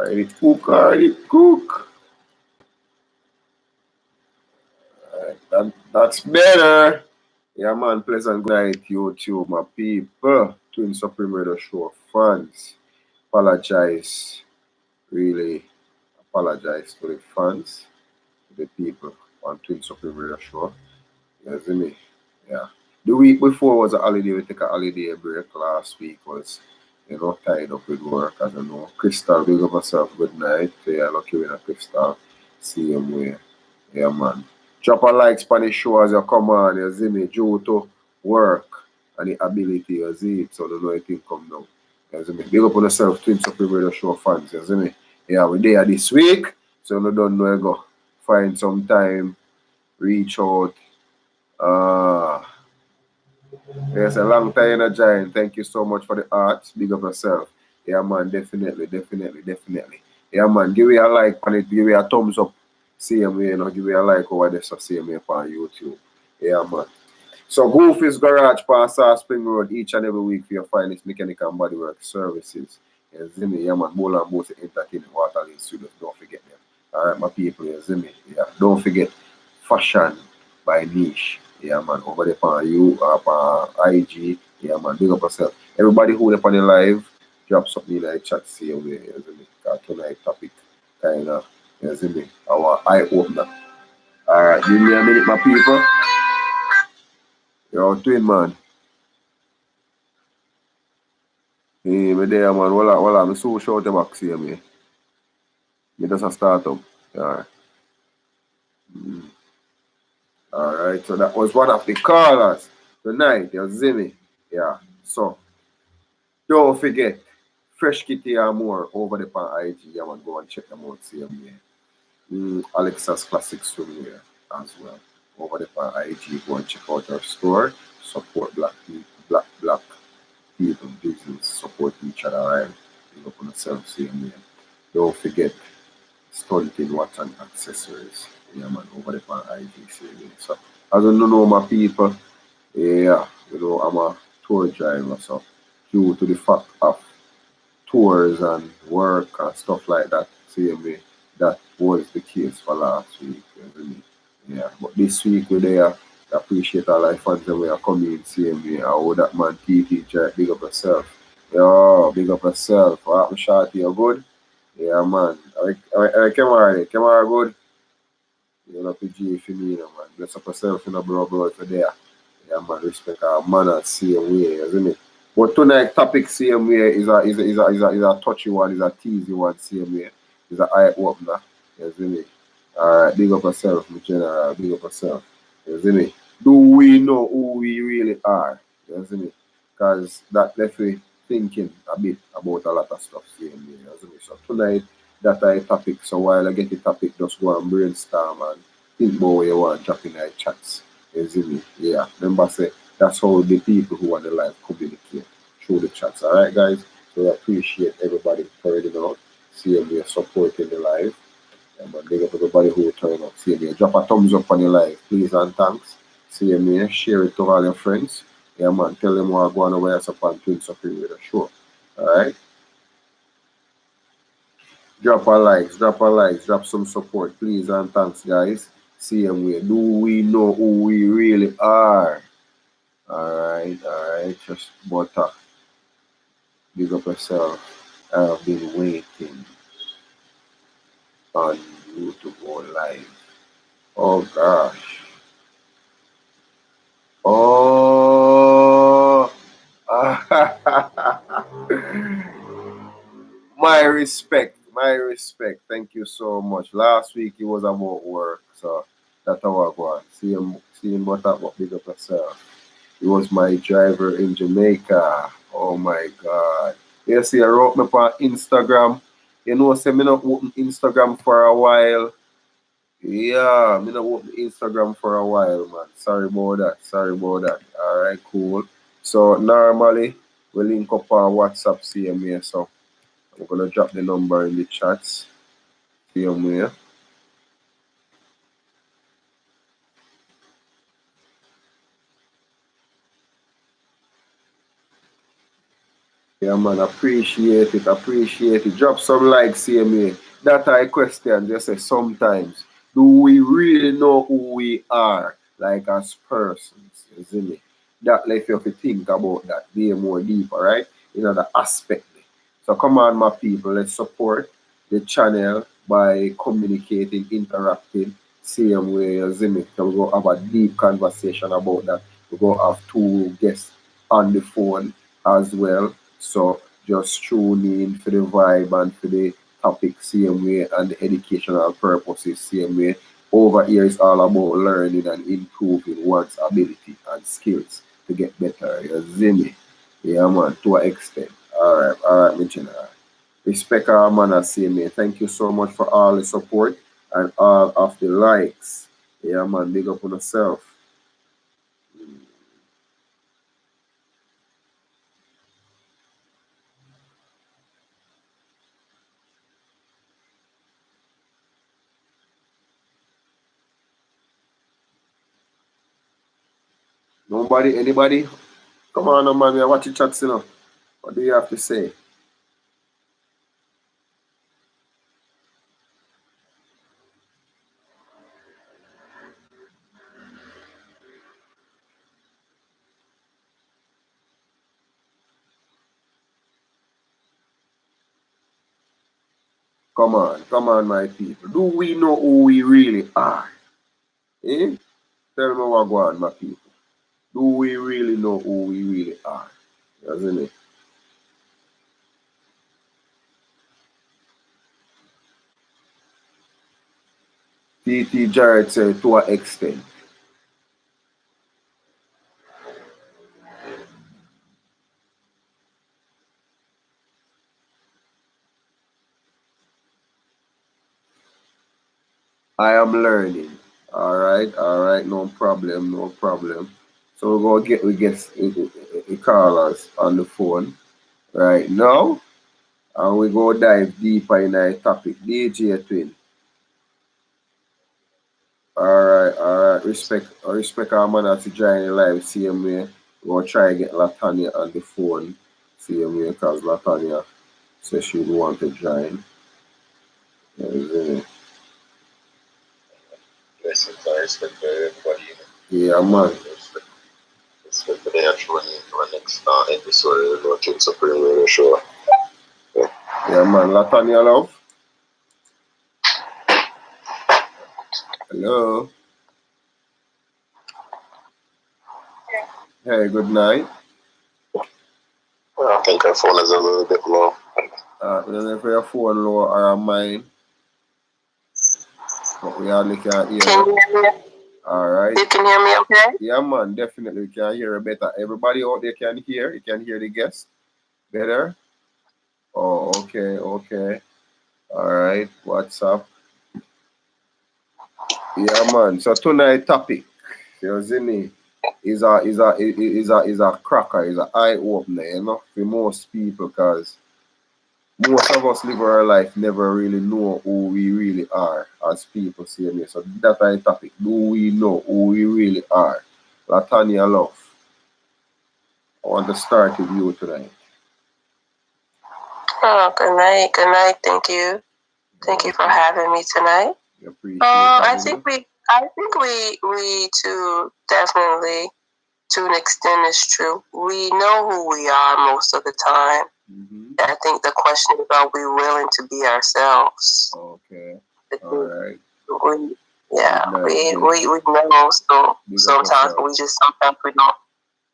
Already cook. That's better. Yeah, man, pleasant good night, YouTube, my people. Twin Supreme Radio Show fans. Apologize, really apologize to the fans, to the people on Twin Supreme Radio Show. You see me? Yeah. The week before was a holiday. We take a holiday break. Last week was, tied up with work. I don't know. Crystal, big up yourself. Good night. Yeah, lucky winner, Crystal. See you way. Yeah, man. Drop a like Spanish show as you come on. You see me? Due to work and the ability, you see it. So don't know anything come down. You see me? Big up on yourself, Twin Supreme Radio Show fans. You see me? Yeah, we're there this week. So you don't know you go find some time, reach out. Uh, yes, a long time, Giant. Thank you so much for the art. Big up yourself. Yeah, man, definitely. Yeah, man, give me a like on it, give me a thumbs up. Same way, give me a like over there, so same way on YouTube. Yeah, man. So, Goofy's Garage, Passar Spring Road, each and every week for your finest mechanical and bodywork services. You see me? Yeah, man, Bola and Bose Entertainment, Waterloo Studios. Don't forget them. All right, my people, you see me? Yeah, don't forget Fashion by Niche. Yeah, man, over there on IG. Yeah, man, big up yourself. Everybody who up on the live, drop something in the chat, see you there, you see me? Because tonight topic, kind of, you see me? Our eye opener. All right, give me a minute, my people. Yo, twin man. Hey, me there, man. Voila. Me so shout the back, see me. Me just a start up. Alright. Alright, so that was one of the callers tonight. You see me? Yeah. So, don't forget, Fresh Kitty and more over the on IG. Yeah, man, go and check them out, see me. Alexa's Classic Swimwear as well. Over the on IG, go and check out our store. Support black people, black people, business, support each other, right? You look on yourself, see me. Don't forget, stunting watch and accessories. Yeah, man, over the on IG series. So, as you know, my people, yeah, I'm a tour driver. So, due to the fact of tours and work and stuff like that, see me, that was the case for last week. Really. Yeah, but this week we're there. Appreciate all our fans that we are coming, seeing me. Oh, that man, TT, big up yourself. Yo, big up yourself. What happened, Shorty? You good? Yeah, man. Camera good. You know, PG if you need them, man. Bless up yourself, bro, if you're there. Yeah, man. Respect our manners, same way, isn't it? But tonight topic same way is a touchy one, is a teasy one, same way. Is a eye opener. You see me? Alright, big up yourself, my general. Big up yourself. You see me? Do we know who we really are? You see me? Because that left me thinking a bit about a lot of stuff same way. You see me? So tonight that I topic. So while I get the topic, just go and brainstorm and think about what you want to drop in the chats. You see me? Yeah. Remember say that's how the people who are the live communicate through the chats. Alright guys? So I appreciate everybody turning out. See me supporting the live. But big up everybody who turn up. See me. Drop a thumbs up on the live, please and thanks. See me. Share it to all your friends. Yeah man. Tell them what go on over here on Twin Supreme Radio Show. Alright? Drop a likes, drop some support, please and thanks, guys. Same way. Do we know who we really are? Alright. Just butter. Big up yourself. I've been waiting on you to go live. Oh gosh. Oh. My respect. Thank you so much. Last week it was about work, so that's how I go on. Seeing what up, but big up yourself. He was my driver in Jamaica. Oh my God. You see, I wrote me on Instagram. You know, say me not open Instagram for a while. Yeah, me not open Instagram for a while, man. Sorry about that. Alright, cool. So normally we link up on WhatsApp CMA, so I'm gonna drop the number in the chats. CMA. Yeah, man, appreciate it, appreciate it. Drop some likes, CMA. That I question, just say sometimes, do we really know who we are, like as persons, you see me? That left you have to think about that, be more deeper, right? You know, the aspect. So come on, my people, let's support the channel by communicating, interacting, same way, you see me? So we go have a deep conversation about that. We go have two guests on the phone as well. So just tune in for the vibe and for the topic same way and the educational purposes same way. Over here is all about learning and improving one's ability and skills to get better. You see me? Yeah, man, to an extent. All right, my general. Respect our man as same me. Thank you so much for all the support and all of the likes. Yeah, man, big up on yourself. Nobody, anybody? Come on, no, man, we are watching chats, you know. What do you have to say? Come on, my people. Do we know who we really are? Eh? Tell me what go on, my people. Do we really know who we really are? Isn't it? T.T. Jarrett said to an extent. I am learning. All right, no problem, no problem. So we're gonna get we callers on the phone right now, and we go dive deeper in our topic. DJ Twin. All right. Respect our man to join the live same way. We're gonna try and get Latanya on the phone same way because Latanya says she would want to join. Yeah, Listen, I respect everybody. yeah, man. Respect for the actual next episode of the King Supreme Radio Show. Yeah. Yeah, man. Latanya love. Hello. Hey, good night. I think her phone is a little bit low. I don't know if your phone low or mine, but we all can hear. Can you hear me? All right. You can hear me okay? Yeah, man. Definitely, we can hear it better. Everybody out there can hear. You can hear the guest better. Oh, okay, okay. All right. What's up? Yeah, man. So tonight topic, you see me, is a cracker, is a eye opener, you know, for most people, because most of us live our life never really know who we really are as people, see me. So that I topic. Do we know who we really are? Latanya Love. I want to start with you tonight. Oh, good night. Good night. Thank you. Thank you for having me tonight. I think we too definitely to an extent is true. We know who we are most of the time. Mm-hmm. I think the question is, are we willing to be ourselves? Okay. All right. We know. So sometimes we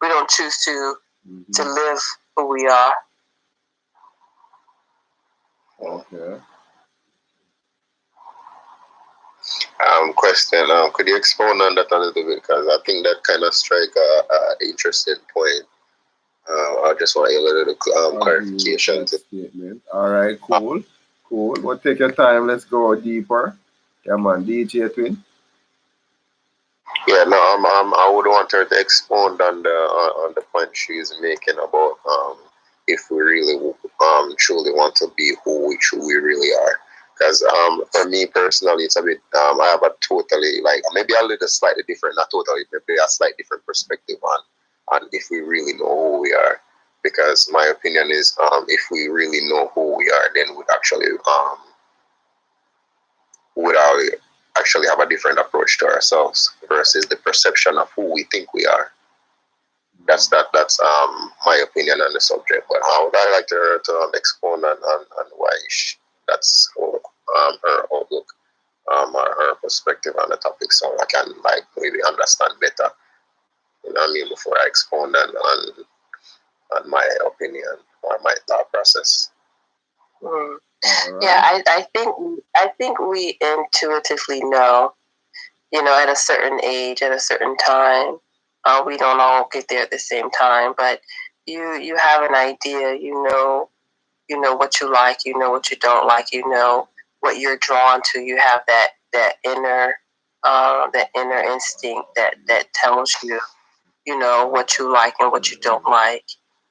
don't choose to live who we are. Okay. Question. Could you expound on that a little bit? Because I think that kind of strike a interesting point. I just want a little clarification. Statement. All right. Cool. Cool. Well, take your time. Let's go deeper. Yeah, man. DJ Twin. Yeah, no, I would want her to expound on the point she's making about if we really truly want to be who we really are. Because for me personally, it's a bit I have a totally like maybe a little slightly different, not totally, maybe a slight different perspective on if we really know who we are. because my opinion is if we really know who we are, then we'd actually would actually have a different approach to ourselves versus the perception of who we think we are. That's my opinion on the subject. But how would I like her to expound on why that's her outlook, or her perspective on the topic, so I can like maybe understand better. You know what I mean? Before I expound on my opinion or my thought process. Mm. Yeah, I think we intuitively know, at a certain age, at a certain time. We don't all get there at the same time, but you have an idea. You know what you like. You know what you don't like. You know what you're drawn to. You have that inner instinct that tells you what you like and what you don't like,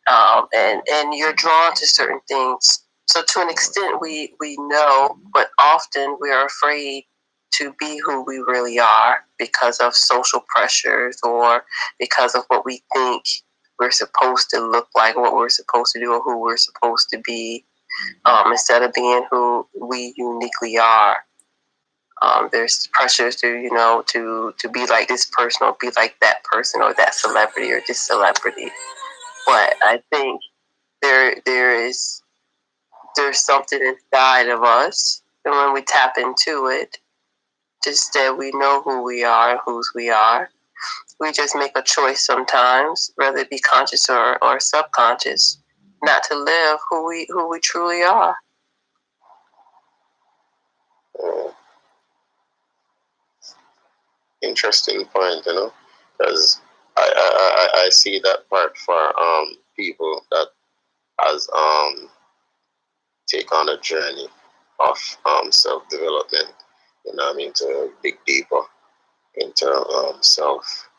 and you're drawn to certain things. So to an extent, we know, but often we are afraid to be who we really are because of social pressures or because of what we think we're supposed to look like, what we're supposed to do, or who we're supposed to be, instead of being who we uniquely are. There's pressures to be like this person or be like that person or that celebrity or this celebrity. But I think there's something inside of us, and when we tap into it, just that we know who we are and whose we are. We just make a choice sometimes, whether it be conscious or subconscious, not to live who we truly are. Interesting point, because I see that part for people that has take on a journey of self development. You know what I mean, to dig deeper into self.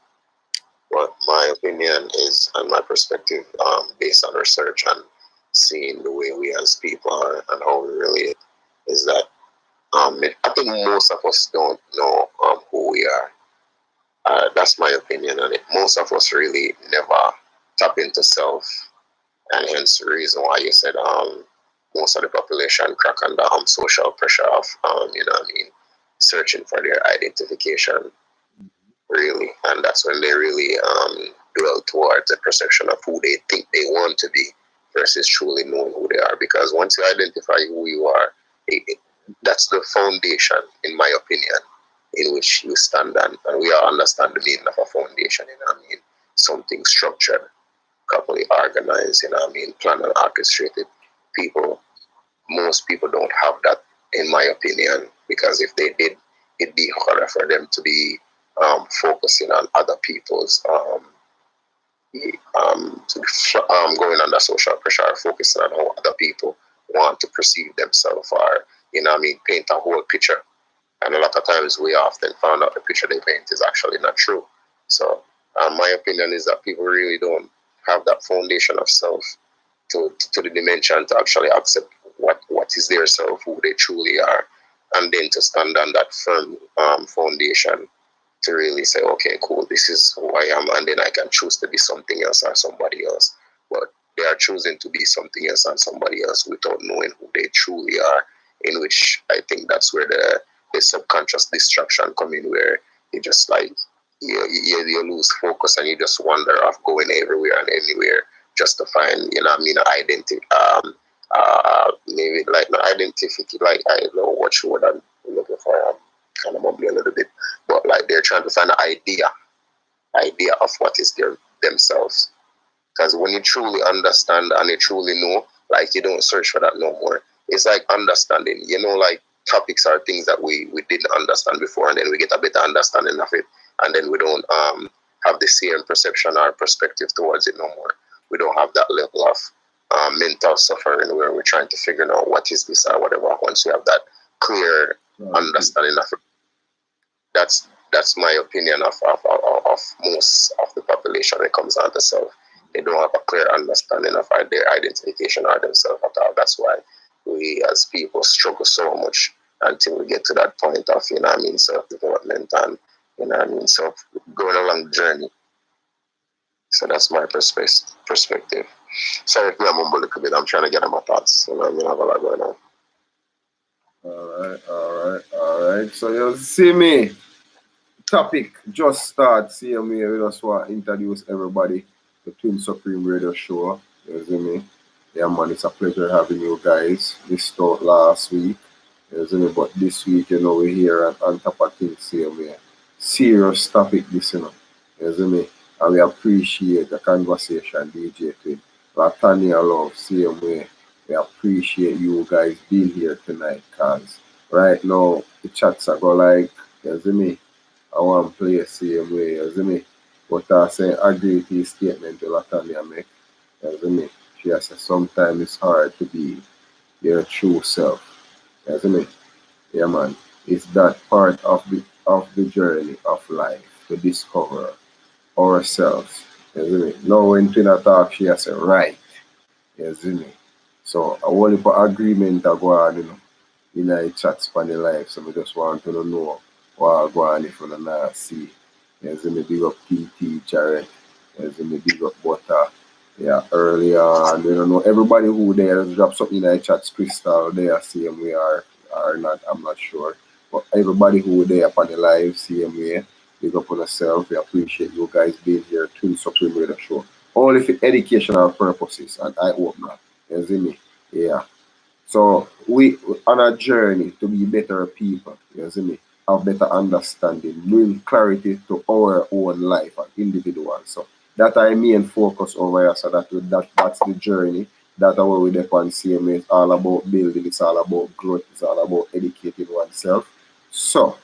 But my opinion is, and my perspective, based on research and seeing the way we as people are and how we relate, is that I think most of us don't know who we are. That's my opinion on it. Most of us really never tap into self, and hence the reason why you said most of the population crack under social pressure of searching for their identification, really, and that's when they really dwell towards the perception of who they think they want to be versus truly knowing who they are. Because once you identify who you are, that's the foundation, in my opinion, in which you stand on. And we all understand the meaning of a foundation, something structured, properly organized, planned and orchestrated. Most people don't have that, in my opinion, because if they did, it'd be harder for them to be focusing on other people's going under social pressure, focusing on how other people want to perceive themselves, or paint a whole picture. And a lot of times we often found out the picture they paint is actually not true. So my opinion is that people really don't have that foundation of self to the dimension to actually accept what is their self, who they truly are, and then to stand on that firm foundation to really say, okay, cool, this is who I am, and then I can choose to be something else or somebody else. But they are choosing to be something else and somebody else without knowing who they truly are, in which I think that's where the subconscious distraction come in, where you just like you lose focus and you just wander off going everywhere and anywhere just to find identity, maybe like no identity, like I don't know what you would have looking for. I'm kind of mumbling a little bit, but like they're trying to find an idea of what is themselves. Because when you truly understand and you truly know, like you don't search for that no more. It's like understanding, like topics are things that we didn't understand before, and then we get a better understanding of it, and then we don't have the same perception or perspective towards it no more. We don't have that level of mental suffering where we're trying to figure out what is this or whatever. Once we have that clear understanding of it, that's my opinion of most of the population when it comes down to self. They don't have a clear understanding of their identification or themselves at all. That's why we as people struggle so much until we get to that point of self-development and self going along the journey. So that's my perspective. Sorry if I mumble a little bit. I'm trying to get on my thoughts. You know, I have a lot going on. Alright. So you see me. Topic just start. See me. We just want to introduce everybody to Twin Supreme Radio Show. You see me? Yeah, man, it's a pleasure having you guys. We start last week. You see me? But this week, you know, we're here and on top of things. See me. Serious topic, this, you know. You see me? And we appreciate the conversation, DJ Twin. Latanya Love, same way. We appreciate you guys being here tonight, cause right now the chats are go like, you see me? I want to play the same way, you see me? But I say agree to the statement that Latanya make, you see me? She has said sometimes it's hard to be your true self, you see me? Yeah, man. It's that part of the journey of life to discover ourselves, you see me? Now when Tina talk, she has said right, you see me? So I want to agreement to go on, you know, in a chat span the life. So I just want to know what go on if you not see. You see me big up TT, Jarrett, you see me big up Butter. Yeah, earlier on, you know, everybody who there just drop something in a chat, Crystal, they are same way or not, I'm not sure. But everybody who there upon the live, same way, big up on yourself. We appreciate you guys being here, Twin Supreme Radio Show. Only for educational purposes, and I hope not. You see me? Yeah. So we on a journey to be better people, you see me? Have better understanding, bring clarity to our own life as individuals. So that I main focus over here, so that's the journey. That's what we depend on CMA. It's all about building, it's all about growth, it's all about educating oneself. So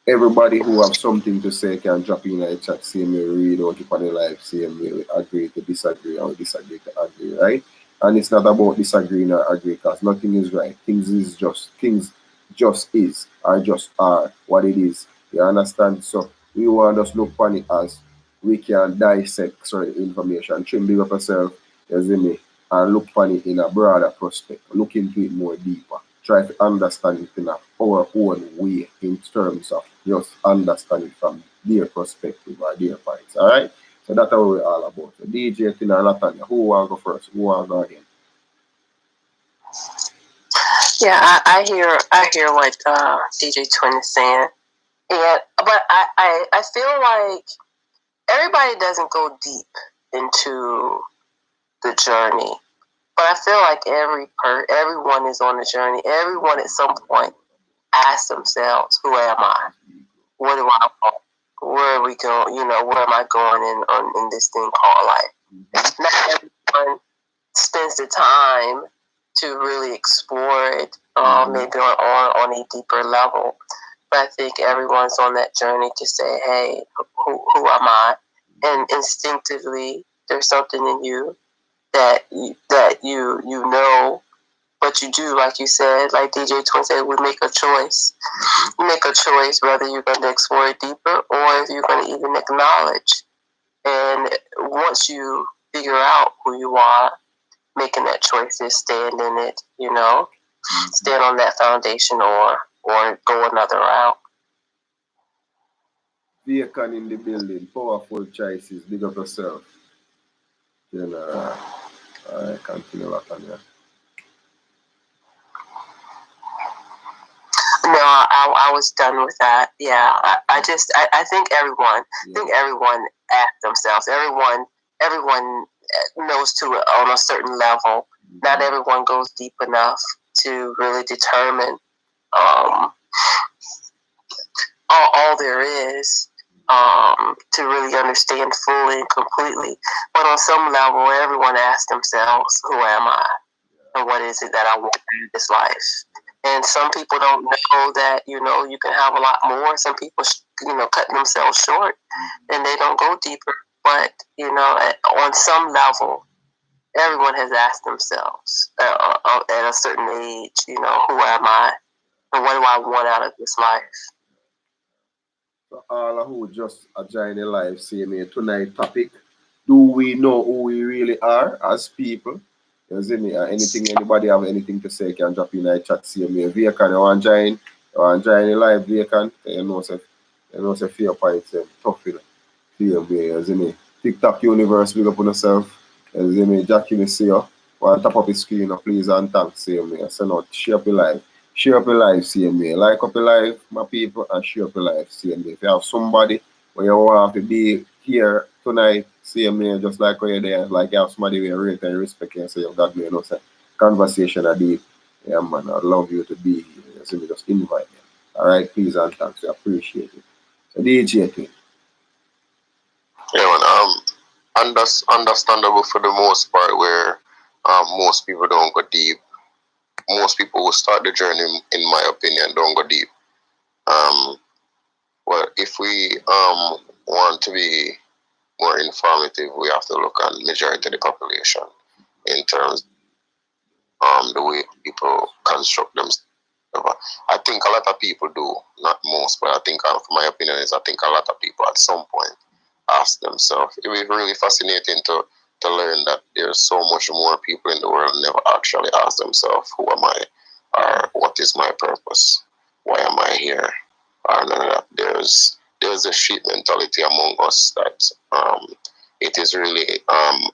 everybody who have something to say can drop in a chat, CMA, read out upon the live, CMA, we agree to disagree or disagree to agree, right? And it's not about disagreeing or agree, because nothing is right. Things just is or just are what it is. You understand? So we want to just look upon it as we can dissect certain information, trim big up yourself, you see me, and look upon it in a broader prospect, look into it more deeper, try to understand it in our own way in terms of just understanding from their perspective or their points. Alright? So that's what we're all about. So DJ Tina and Latanya, who want to go first? Who want to go again? Yeah, I hear what DJ Twin is saying. Yeah, but I feel like everybody doesn't go deep into the journey. But I feel like everyone is on the journey. Everyone at some point asks themselves, who am I? What do I want? Where are we going? You know, where am I going in this thing called life? Not everyone spends the time to really explore it, maybe on a deeper level. But I think everyone's on that journey to say, hey, who am I? And instinctively, there's something in you that you know, but you do, like you said, like DJ Twin said, we make a choice. You make a choice whether you're going to explore it deeper or if you're going to even acknowledge. And once you figure out who you are, making that choice is stand in it, you know, stand on that foundation or go another route. Vehicle in the building, powerful choices, big up yourself. You know, I continue Latanya. No, I was done with that. Yeah, I think everyone, asks themselves. Everyone knows to on a certain level. Not everyone goes deep enough to really determine all there is to really understand fully and completely. But on some level, everyone asks themselves, who am I? And what is it that I want in this life? And some people don't know that, you know, you can have a lot more. Some people, you know, cut themselves short and they don't go deeper. But, you know, on some level, everyone has asked themselves at a certain age, you know, who am I? And what do I want out of this life? So all who just join the live, see me tonight topic. Do we know who we really are as people? You see me? Anybody have anything to say can drop in the chat, see me. Vehicle, you want to join the live vehicle? You know, say fear points tough, you know. You see me? TikTok universe, big up on yourself. You see me, Jackie, me see you. On top of the screen, please and thanks, see me. Send out, share up your life. Share up your life, see me. Like up your life, my people, and share up your life, see me. If you have somebody where you want to be here tonight, see me, just like where you're there, like you have somebody where you rate and respect and say, you got me, you know, say, conversation I deep. Yeah, man, I'd love you to be here. You see me, just invite them. All right, please and thanks, I appreciate it. So, DJ thing. Yeah, man. Understandable for the most part, where most people don't go deep. Most people who start the journey, in my opinion, don't go deep. Well, if we want to be more informative, we have to look at the majority of the population in terms the way people construct themselves. I think a lot of people do, not most, but I think, for my opinion, is I think a lot of people at some point ask themselves. It was really fascinating to learn that there's so much more people in the world never actually ask themselves, who am I? Or what is my purpose? Why am I here? Or none of that. There's a sheep mentality among us that it is really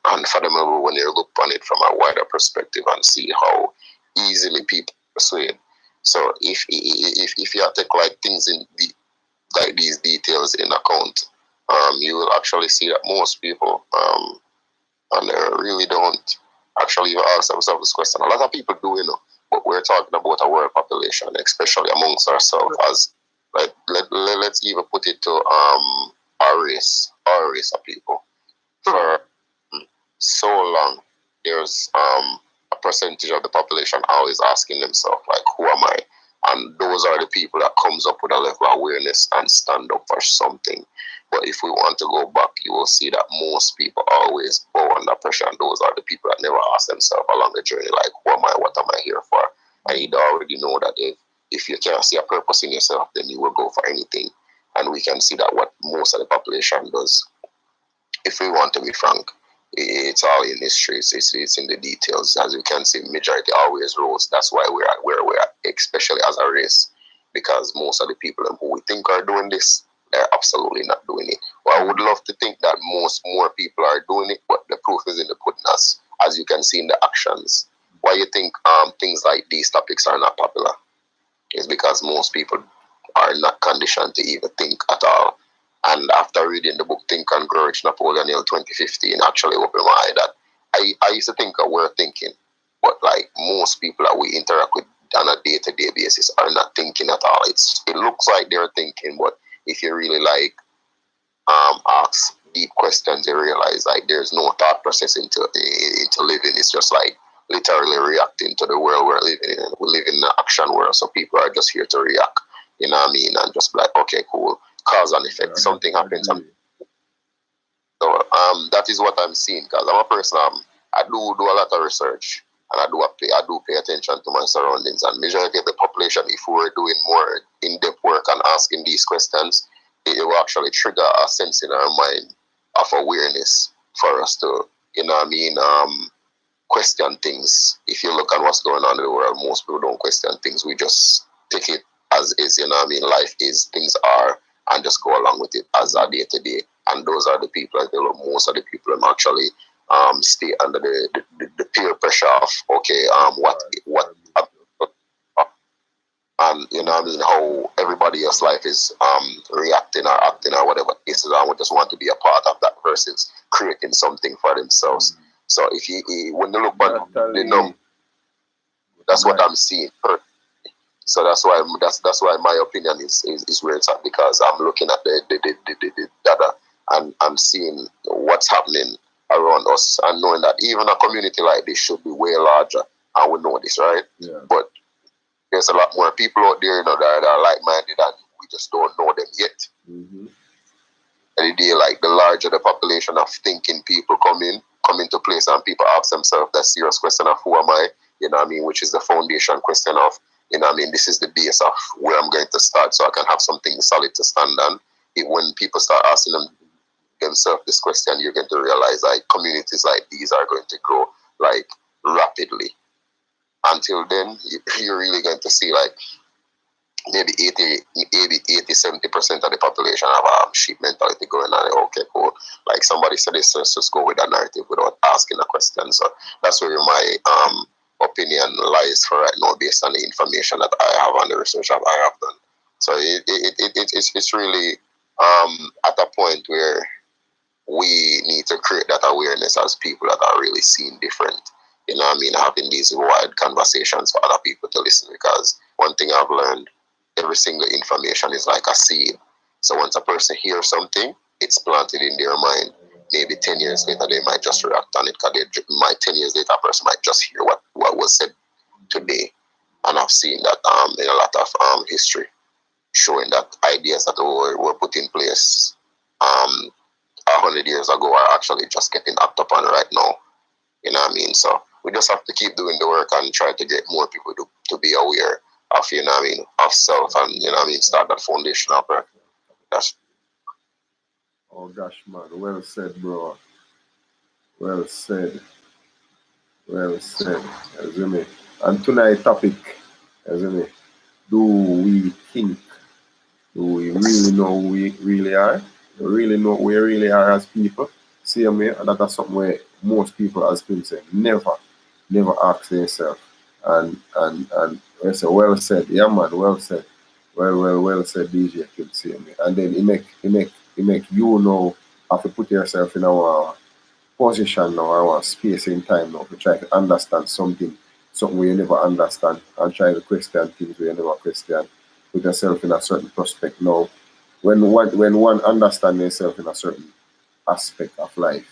unfathomable when you look on it from a wider perspective and see how easily people persuade. So if you take like things in like these details in account, you will actually see that most people and they really don't actually even ask themselves this question. A lot of people do, you know, but we're talking about a world population, especially amongst ourselves, as like let's even put it to our race of people. For so long, there's a percentage of the population always asking themselves, like, who am I? And those are the people that comes up with a level of awareness and stand up for something. But if we want to go back, you will see that most people always bow under pressure, and those are the people that never ask themselves along the journey, like, who am I? What am I here for? And you already know that if you can't see a purpose in yourself, then you will go for anything. And we can see that what most of the population does. If we want to be frank, it's all in the streets, it's in the details. As you can see, majority always rose. That's why we're at where we're at, especially as a race, because most of the people who we think are doing this, they're absolutely not doing it. Well, I would love to think that more people are doing it, but the proof is in the pudding, as you can see in the actions. Why you think things like these topics are not popular is because most people are not conditioned to even think at all. And after reading the book Think and Grow Rich, Napoleon Hill 2015, actually opened my eye that I used to think that we're thinking, but like most people that we interact with on a day-to-day basis are not thinking at all. It looks like they're thinking, but if you really like ask deep questions, you realize like there's no thought process into living. It's just like literally reacting to the world we're living in. We live in an action world, so people are just here to react. You know what I mean? And just be like, okay, cool, cause and effect. Something happens. So that is what I'm seeing. Because I'm a person. I do a lot of research, and I do pay attention to my surroundings. And majority of the population, if we were doing more in-depth work and asking these questions, it will actually trigger a sense in our mind of awareness for us to, you know what I mean, question things. If you look at what's going on in the world, most people don't question things. We just take it as is, you know what I mean? Life is, things are, and just go along with it as a day-to-day. And those are the people, most of the people actually stay under the peer pressure of, okay, and you know what I mean, how everybody else's life is reacting or acting or whatever it is, and we just want to be a part of that person's creating something for themselves. So if you when you look back, you know, that's what I'm seeing. So that's why my opinion is where it's at, because I'm looking at the data and seeing what's happening around us and knowing that even a community like this should be way larger, and we know this, right? Yeah. But there's a lot more people out there, you know, that are like-minded, and we just don't know them yet. Mm-hmm. Any day, like the larger the population of thinking people come into place, and people ask themselves that serious question of who am I, you know what I mean, which is the foundation question of, you know what I mean, this is the base of where I'm going to start so I can have something solid to stand on. When people start asking themselves this question, you're going to realize like communities like these are going to grow like rapidly. Until then, you're really going to see like maybe 70% of the population have sheep mentality going on. Okay, cool. Like somebody said, let's just go with that narrative without asking a question. So that's where my opinion lies for right now, based on the information that I have and the research that I have done. So it's really at a point where we need to create that awareness as people that are really seeing different. You know what I mean? Having these wide conversations for other people to listen, because one thing I've learned, every single information is like a seed. So once a person hears something, it's planted in their mind. Maybe 10 years later, they might just react on it, because 10 years later, a person might just hear what was said today. And I've seen that in a lot of history, showing that ideas that were put in place 100 years ago are actually just getting acted upon right now. You know what I mean? So we just have to keep doing the work and try to get more people to be aware of, you know what I mean, of self, and, you know what I mean, start that foundational work. That's... Oh gosh, man, well said, bro. Well said. Well said. You me? And tonight's topic, you me? Do we think? Do we really know who we really are? Do we really know who we really are as people? Same way, and that's something where most people, as people say, never ask themselves. And I say, well said, yeah man, well said. Well said, DJ Kid, same way. And then it make you know have to put yourself in our position now, our space in time now, to try to understand something we never understand, and try to question things we never question. Put yourself in a certain prospect now. When one understands yourself in a certain aspect of life,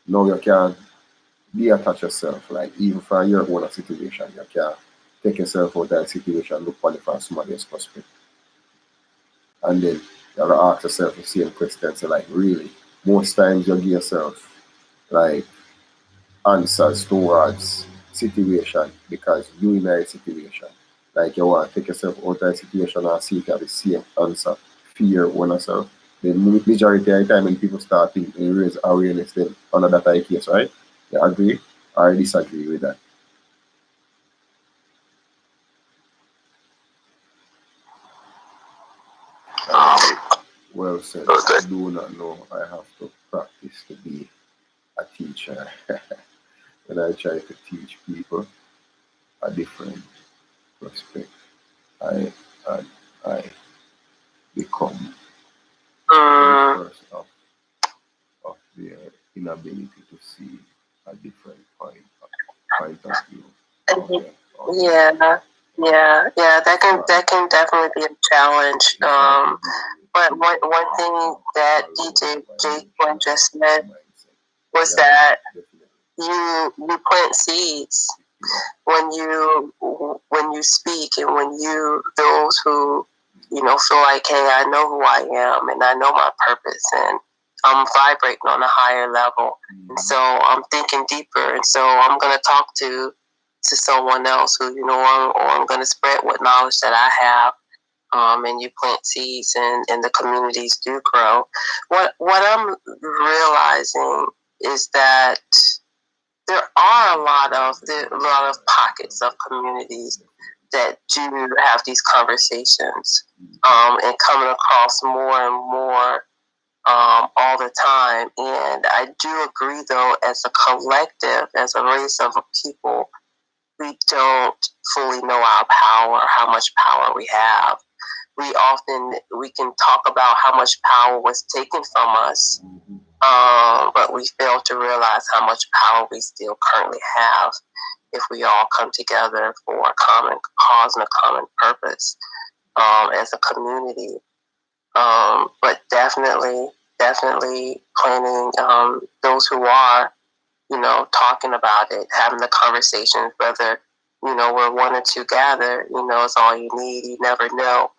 now you can detach yourself, like even from your own situation, you can take yourself out of that situation, look on it from somebody else's perspective. And then you have to ask yourself the same question. So like really, most times you give yourself like answers towards situation because you in a situation. Like you want to take yourself out of a situation and see if you have the same answer for your own self. Then majority of the time when people start thinking and raise awareness, then under that type of case, right? You agree or disagree with that? Well said. I do not know. I have to practice to be a teacher. When I try to teach people a different perspective, I and I become first of their inability to see a different point of view. Okay. Yeah. That can definitely be a challenge. But one thing that DJ Jake just said was that you plant seeds when you speak, and when those who feel like, hey, I know who I am and I know my purpose, and I'm vibrating on a higher level, and so I'm thinking deeper, and so I'm gonna talk to someone else who or I'm gonna spread what knowledge that I have. And you plant seeds, and the communities do grow. What I'm realizing is that there are a lot of pockets of communities that do have these conversations, and coming across more and more all the time. And I do agree, though, as a collective, as a race of people, we don't fully know our power, how much power we have. We can talk about how much power was taken from us, but we fail to realize how much power we still currently have if we all come together for a common cause and a common purpose, as a community. But definitely planning, those who are, talking about it, having the conversations, whether, we're one or two gather, is all you need. You never know,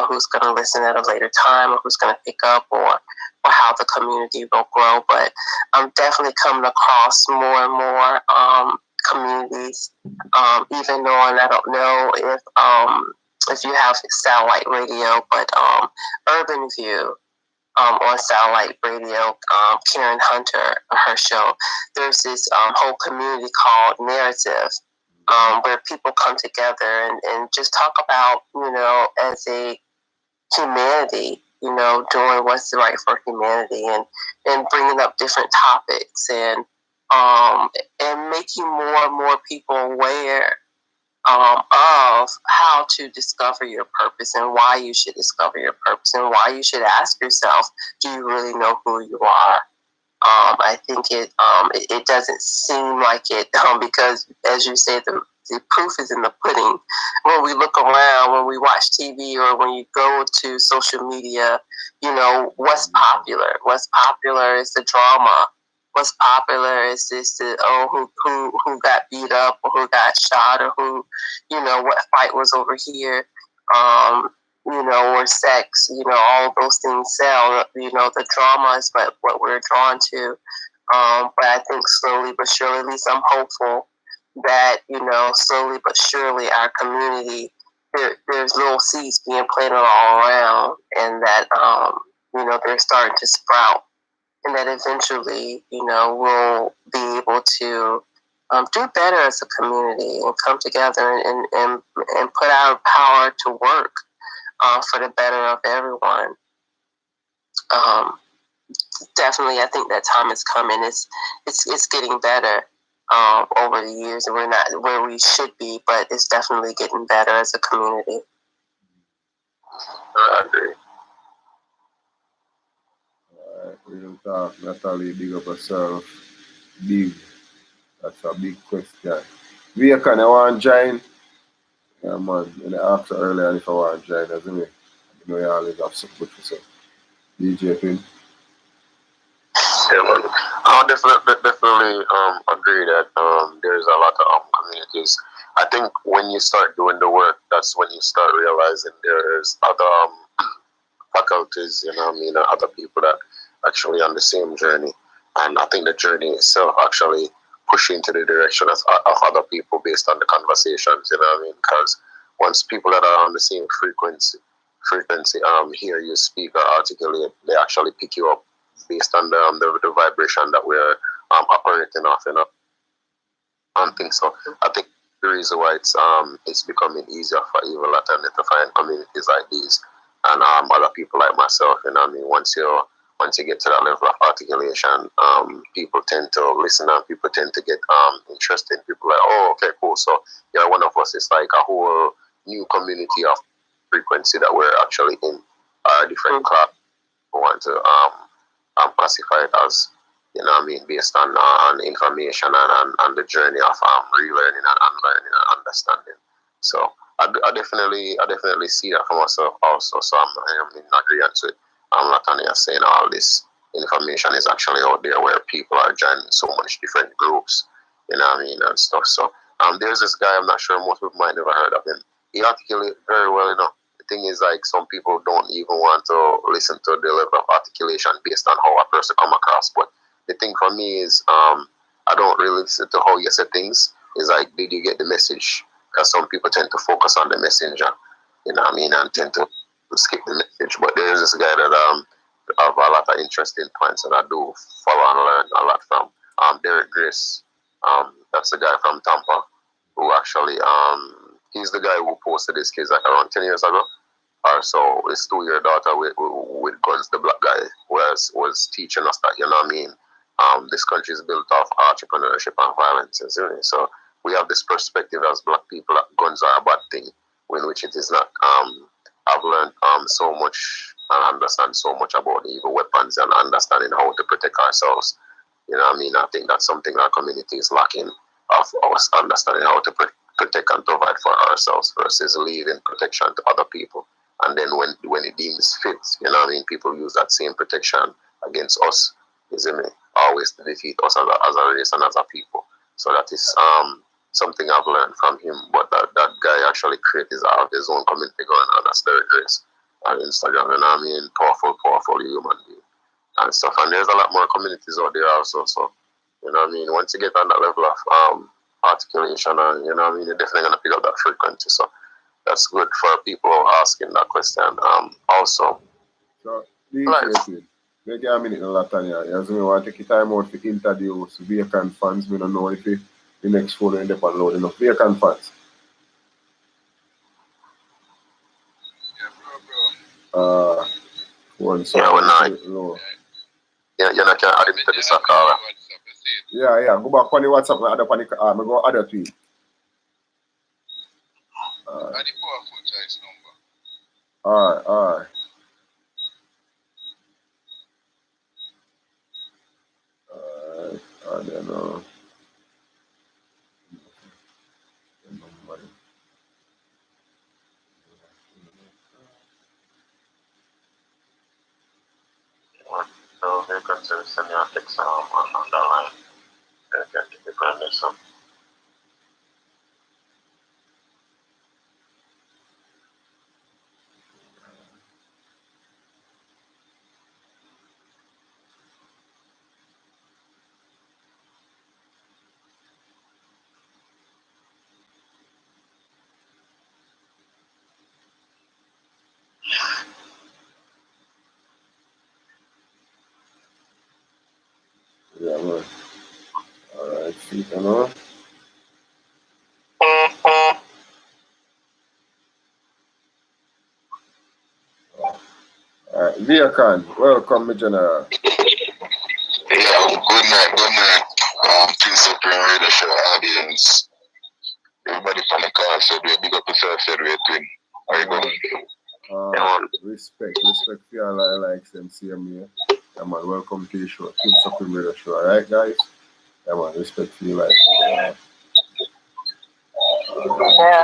who's going to listen at a later time, or who's going to pick up, or how the community will grow. But I'm definitely coming across more and more communities, even though, and I don't know if you have satellite radio, but Urban View, on satellite radio, Karen Hunter, her show, there's this whole community called Narrative. where people come together and just talk about, as a humanity, doing what's right for humanity, and bringing up different topics, and making more and more people aware of how to discover your purpose, and why you should discover your purpose, and why you should ask yourself, do you really know who you are? I think it doesn't seem like it, because, as you said, the proof is in the pudding. When we look around, when we watch TV, or when you go to social media, what's popular? What's popular is the drama. What's popular is this, who got beat up, or who got shot, or who, what fight was over here. Or sex, all those things sell. The drama is what we're drawn to. But I think slowly but surely, at least I'm hopeful that, slowly but surely our community, there's little seeds being planted all around, and that, they're starting to sprout, and that eventually, we'll be able to do better as a community, and come together and put our power to work for the better of everyone. Definitely, I think that time is coming. It's getting better over the years, and we're not where we should be, but it's definitely getting better as a community. I agree. Alright, we don't talk. Natalie, big up yourself. Big. That's a big question. We kind of want to join. Yeah, man. When I asked her earlier if I want to join, doesn't it? You always have some good for some. DJ Pin. Yeah, man. I'll definitely agree that there's a lot of communities. I think when you start doing the work, that's when you start realizing there's other faculties, other people that actually on the same journey. And I think the journey itself actually pushing to the direction of other people based on the conversations, because once people that are on the same frequency hear you speak or articulate, they actually pick you up based on the vibration that we're operating off, and things. So I think the reason why it's becoming easier for even Latin to find communities like these, and other people like myself, once you get to that level of articulation, people tend to listen, and people tend to get interested. People like, oh, okay, cool. So you're one of us. It's like a whole new community of frequency that we're actually in. Different class. We want to classify it as, based on information and the journey of relearning and unlearning and understanding. So I definitely see that for myself also. So I'm in agreement with Latanya saying all this information is actually out there where people are joining so much different groups, and stuff. So there's this guy, I'm not sure most people might never heard of him. He articulates very well, The thing is, like, some people don't even want to listen to the level of articulation based on how a person come across. But the thing for me is, I don't really listen to how you say things. It's like, did you get the message? Because some people tend to focus on the messenger, and tend to skip the message. But there's this guy that have a lot of interesting points that I do follow and learn a lot from. Derek Grace, that's the guy from Tampa, who actually he's the guy who posted his kids like around 10 years ago or so. His 2-year daughter with guns, the black guy was teaching us that, this country is built off entrepreneurship and violence. So we have this perspective as black people that guns are a bad thing, in which it is not. I've learned so much and understand so much about evil weapons and understanding how to protect ourselves. I think that's something our community is lacking, of us understanding how to protect and provide for ourselves versus leaving protection to other people. And then when it deems fit, people use that same protection against us, always to defeat us as a race and as a people. So that is something I've learned from him. But that guy actually created his own community going on. That's Derek Grace on Instagram, powerful human being and stuff. And there's a lot more communities out there also. So, once you get on that level of articulation, and you're definitely gonna pick up that frequency. So that's good for people asking that question. Also. So, make a minute, Latanya. As we want to take time out to interview vacant fans, we don't know if you the next phone end up and loading up. Vacant fans. One so low. Yeah, you know, can add him to the soccer. Yeah. Go back on the WhatsApp and add up on the I go add it to you. Alright. I don't know. So they can send you a text on the line. They can take the connection. Yeah, man. Alright, see you know. Alright, Viakan, welcome, my general. Yeah, good night. Peace up in radio show audience. Everybody from the car said we big up yourself, said we twin. How you going? Respect for your likes them same here. Yeah, man, welcome to the show, Peace up in radio show, alright, guys? Yeah, man, respect for your likes. Yeah,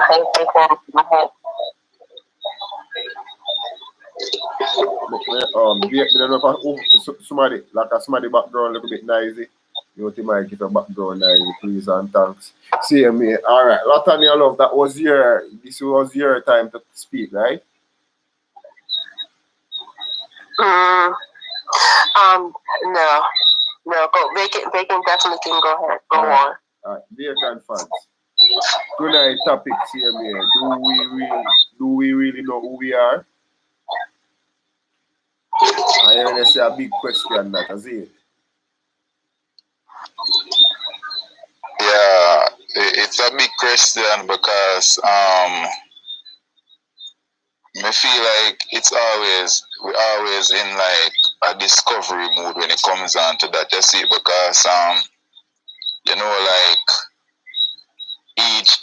I think I don't know if somebody background a little bit noisy. You know, you might get a background noisy, please and thanks. Same me. Alright, Latanya Love, this was your time to speak, right? No, go Vacant definitely can go ahead. Go on. Alright, Vacant fans. Tonight topic same here. Do we really know who we are? I hear they say a big question that is it. Yeah, it's a big question because I feel like we're always in like a discovery mood when it comes down to that. You see, because you know, like each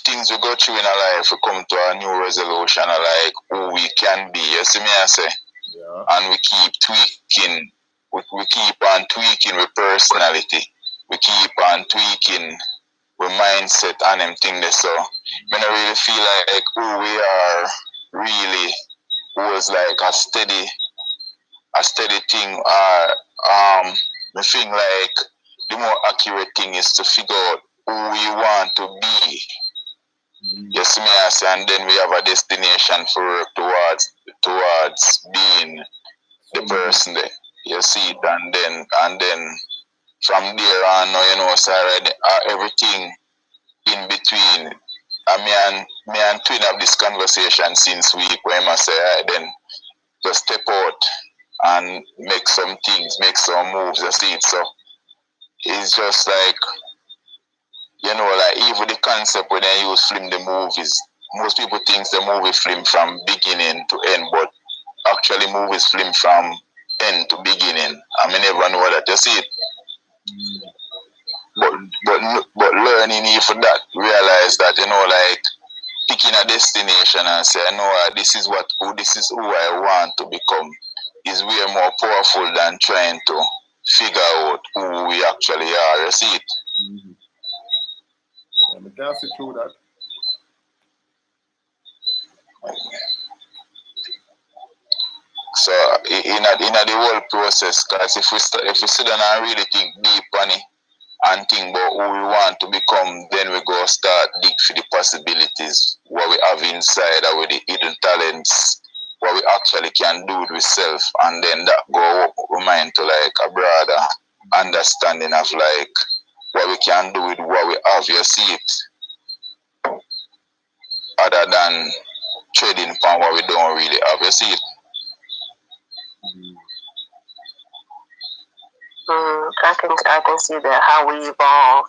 things we go through in our life, we come to a new resolution of like who we can be. You see me, I say, yeah. And we keep tweaking. We keep on tweaking with personality. We keep on tweaking with mindset and them things. So when I really feel like who we are really was like a steady thing. I think like the more accurate thing is to figure out who we want to be. Yes, me I say, and then we have a destination for work towards being the person that you see it, and then from there on, you know, so everything in between. Me and Twin have this conversation since week where I say, then just step out and make some things, make some moves. You see it, so it's just like, you know, like even the concept when they use film the movies, most people think the movie film from beginning to end, but actually movies film from end to beginning. I mean, never know that. You see it. But learning even that, realize that, you know, like picking a destination and say, I know this is who I want to become is way more powerful than trying to figure out who we actually are. You see it? I can't see through that. So in the whole process, because if we sit down and really think deep on it and think about who we want to become, then we go start dig for the possibilities, what we have inside, our the hidden talents, what we actually can do with ourselves, and then that go remind to like a broader understanding of like what we can do with what we have. You see it, other than trading upon what we don't really have. You see it. I can see that how we evolve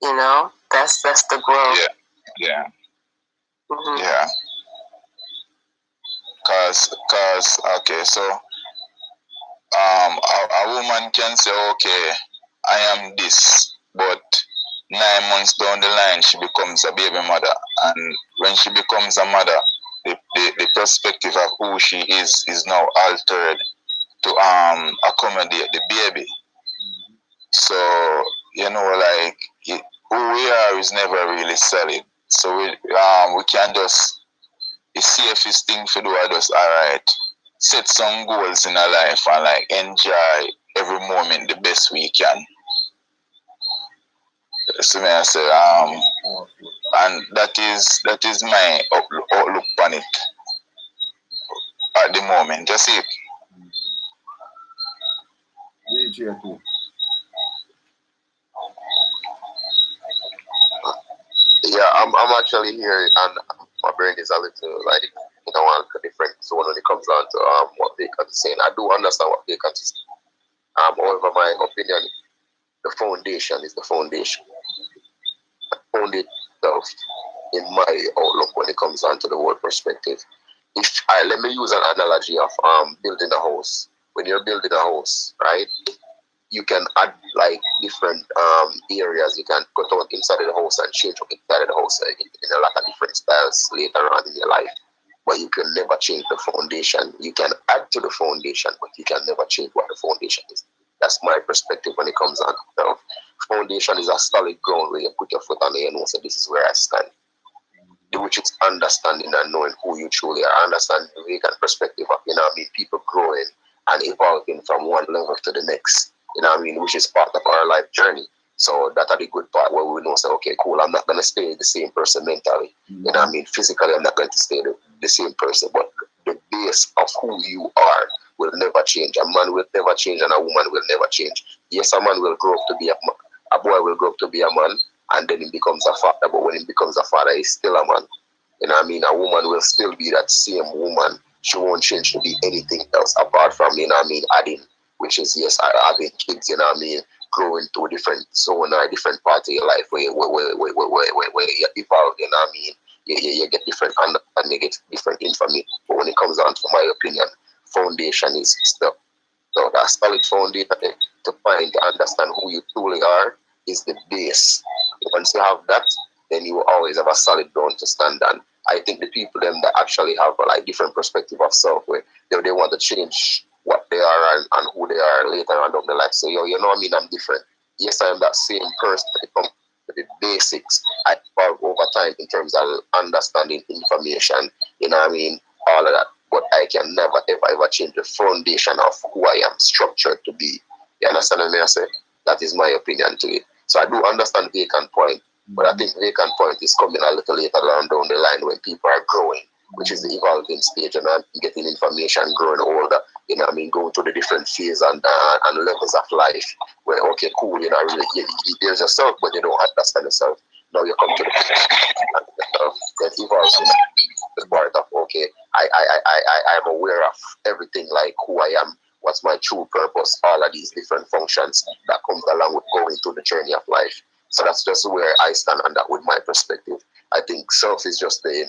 You know, that's the growth. Yeah. Mm-hmm. Yeah. Cause okay, so a woman can say, okay, I am this, but 9 months down the line she becomes a baby mother, and when she becomes a mother, the perspective of who she is now altered to accommodate the baby. So like who we are is never really solid. So we can just, the safest thing to do is just alright, set some goals in our life and like enjoy every moment the best we can. So I say and that is my outlook on it at the moment. That's it. DJ too. Yeah, I'm actually here, and my brain is a little like a different zone when it comes down to what Vacant is saying. I do understand what Vacant is saying. However, my opinion, the foundation is the foundation. The foundation itself, in my outlook, when it comes down to the whole perspective. If I let me use an analogy of building a house. When you're building a house, right? You can add like different areas. You can cut out inside of the house and change up inside of the house in a lot of different styles later on in your life. But you can never change the foundation. You can add to the foundation, but you can never change what the foundation is. That's my perspective when it comes on. Foundation is a solid ground where you put your foot on it and you know, so this is where I stand. Which is understanding and knowing who you truly are. Understanding the vacant perspective of, people growing and evolving from one level to the next. Which is part of our life journey. So that are the good part where we know, say, okay, cool, I'm not going to stay the same person mentally. Physically, I'm not going to stay the same person, but the base of who you are will never change. A man will never change and a woman will never change. Yes, a man will grow up to be a boy will grow up to be a man, and then he becomes a father, but when he becomes a father, he's still a man. A woman will still be that same woman. She won't change to be anything else apart from, adding, which is, yes, having kids, growing to a different zone or a different part of your life where you evolve, you get different and you get different information. But when it comes down to my opinion, foundation is stuff. So that solid foundation to find, to understand who you truly are is the base. Once you have that, then you will always have a solid ground to stand on. I think the people them that actually have a like different perspective of self, where they want to change what they are and who they are later on down the line. So I'm different. Yes, I am that same person when it comes to the basics. I evolve over time in terms of understanding information, all of that. But I can never ever change the foundation of who I am structured to be. You understand what I say? That is my opinion to it. So I do understand vacant point, but I think vacant point is coming a little later down the line when people are growing, which is the evolving stage and getting information, growing older, going to the different phases and levels of life where, okay, cool, really, there's yourself, but you don't understand yourself. Now you come to the that evolves in the part of, okay, I'm aware of everything, like who I am, what's my true purpose, all of these different functions that comes along with going through the journey of life. So that's just where I stand on that with my perspective. I think self is just the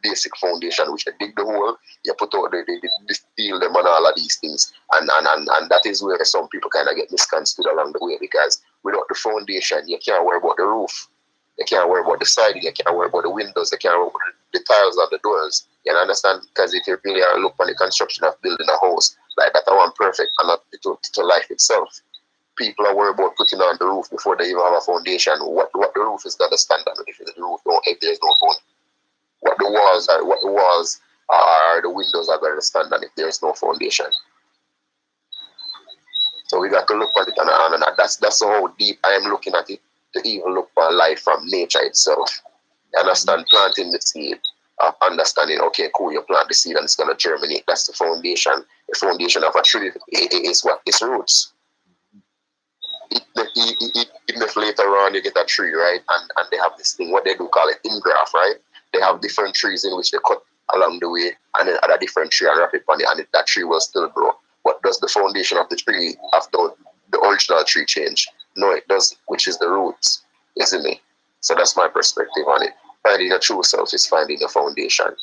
basic foundation, which you dig the hole, you put out the steel them and all of these things. And that is where some people kind of get misconstrued along the way, because without the foundation, you can't worry about the roof. You can't worry about the siding, you can't worry about the windows, you can't worry about the tiles on the doors. You understand? Because if you really are look on the construction of building a house, like that one perfect and not to life itself. People are worried about putting on the roof before they even have a foundation. What the roof is got to stand on if the roof don't, if there's no foundation. What the walls are, the windows are going to stand on if there's no foundation. So we got to look at it and that's how deep I am looking at it, to even look for life from nature itself. You understand? Planting the seed, understanding, okay, cool, you plant the seed and it's going to germinate. That's the foundation. The foundation of a tree is what? Its roots. Even if later on you get a tree, right, and they have this thing, what they do call it ingraft, right? They have different trees in which they cut along the way, and then add a different tree and wrap it on it, and that tree will still grow. But does the foundation of the tree, of the original tree, change? No, it doesn't, which is the roots. Isn't it? So that's my perspective on it. Finding your true self is finding your foundation.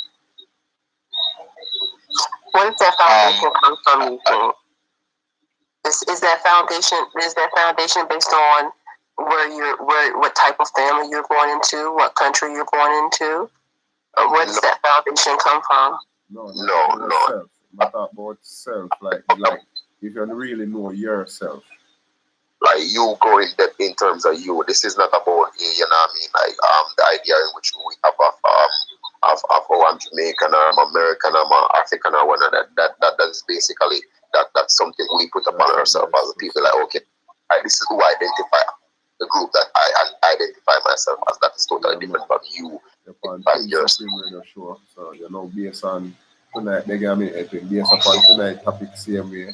Where does that foundation come from, you think? Is that foundation based on what type of family you're born into, what country you're born into? Or where does that foundation come from? No. No. I thought about self, like if you really know yourself. Like you go in depth in terms of you. This is not about you know what I mean, like the idea in which we have of oh, I'm Jamaican or I'm American, I'm African or whatever. That's basically that's something we put upon ourselves as people. Like, okay, this is who I identify, the group that I identify myself as. That is totally different from you and yours. Sure. So you know, based on tonight, based upon tonight's topic, same way.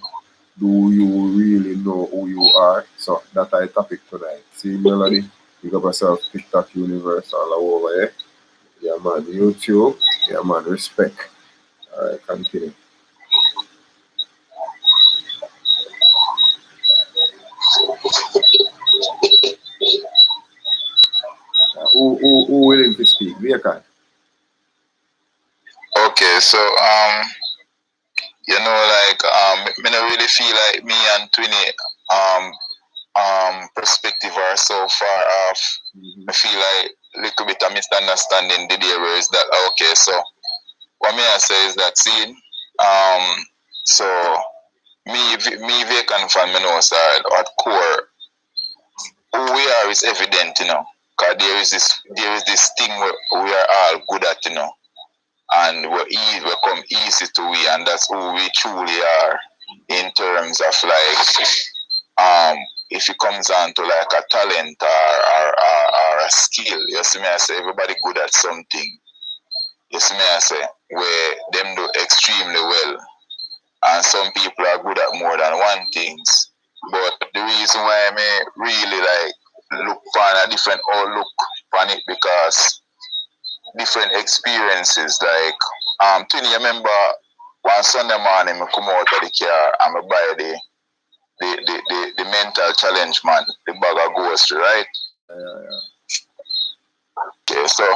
Do you really know who you are? So that's our topic tonight. See, Melody, you got yourself TikTok universe all over here. Yeah, man, YouTube. Yeah, man, respect. All right, continue. Who willing to speak? Vehicle. Okay, so you know, like me not really feel like me and Twinny perspective are so far off. I feel like a little bit of misunderstanding the day where is that okay, so what me I say is that see so me vacant fan me know sir at core who we are is evident, you know. Cause there is this thing where we are all good at, you know. And we come easy to we, and that's who we truly are in terms of like if it comes on to like a talent or a skill. You see me I say everybody good at something. You see me I say where them do extremely well, and some people are good at more than one things. But the reason why I may really like look on a different outlook on it because different experiences. Like Twinny, you remember one Sunday morning I come out of the car and I buy the mental challenge man, the bag of grocery, right? Yeah. Okay, so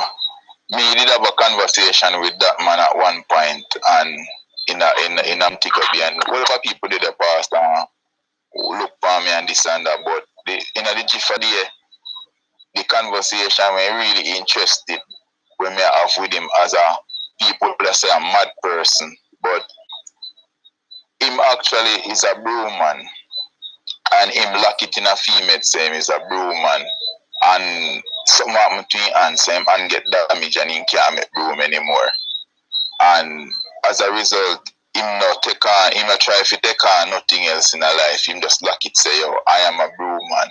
me did have a conversation with that man at one point and in Antigua and whatever people did the past look for me and this and that, but in the GIF of the conversation when really interested when me have with him as a people let's say a mad person, but him actually is a brew man and him lock it in a female same is a brew man and something happened to him and same and get damage and he can't make broom anymore. And as a result him not try to take on nothing else in a life. Him just lock it say, yo, I am a brew man.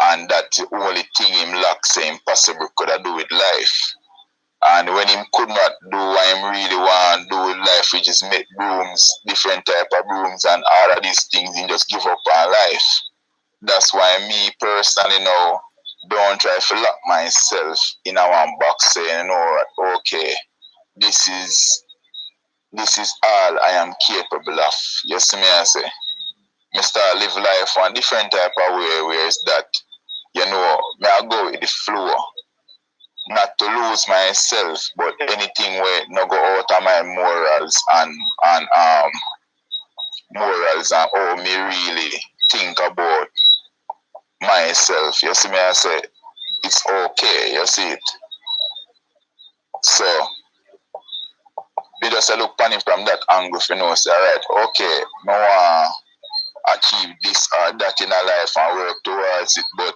And that's the only thing him lock say impossible could I do with life. And when him could not do what him really want to do with life, which is make brooms, different type of brooms and all of these things, he just give up on life. That's why me personally now don't try to lock myself in a one box saying, no, okay, this is all I am capable of. You see me I say? Me start live life one different type of way where is that, you know, me I go with the flow. Not to lose myself, but anything where no go out of my morals and how me really think about myself. You see me I say it's okay, you see it. So we just look at it from that angle if you know say alright, okay, no want achieve this or that in a life and work towards it, but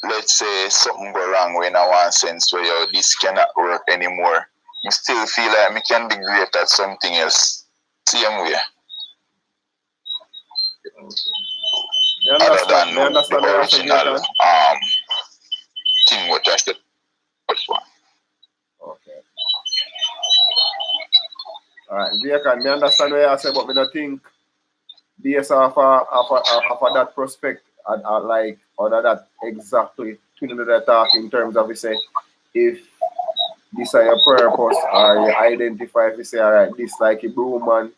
let's say something go wrong in a one sense where yo, this cannot work anymore. You still feel like me can be great at something else. Same way. Other than the original thing what I said before. Okay. Alright, Vehicle, me understand what you say, but me don't think based off of that prospect like other that exactly to talk in terms of say if this is your purpose or you identify if you say alright, this like a broom man,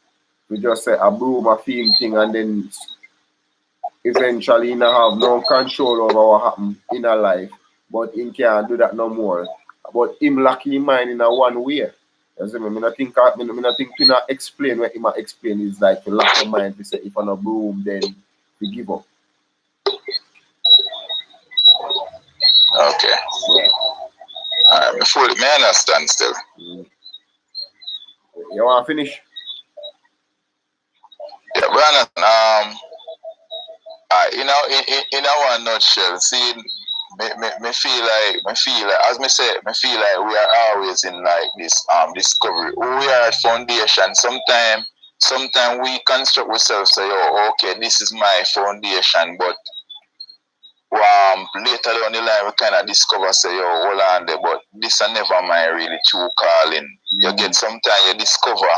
we just say a broom a theme thing and then eventually he not have no control over what happen in a life, but he can't do that no more. But him lock him mind in a one way. You see me? Me not think to not explain what him a explain is like to lock your mind to say if I no broom then we give up. Okay. Yeah. Alright, before me understand still. You wanna finish? Yeah, Brandon, in a one nutshell, see, me feel like, as me say, me feel like we are always in like this discovery. We are at foundation. Sometimes we construct ourselves say, oh, okay, this is my foundation, but later down the line we kind of discover say, oh, hold on there, but this is never my really true calling. You get sometimes you discover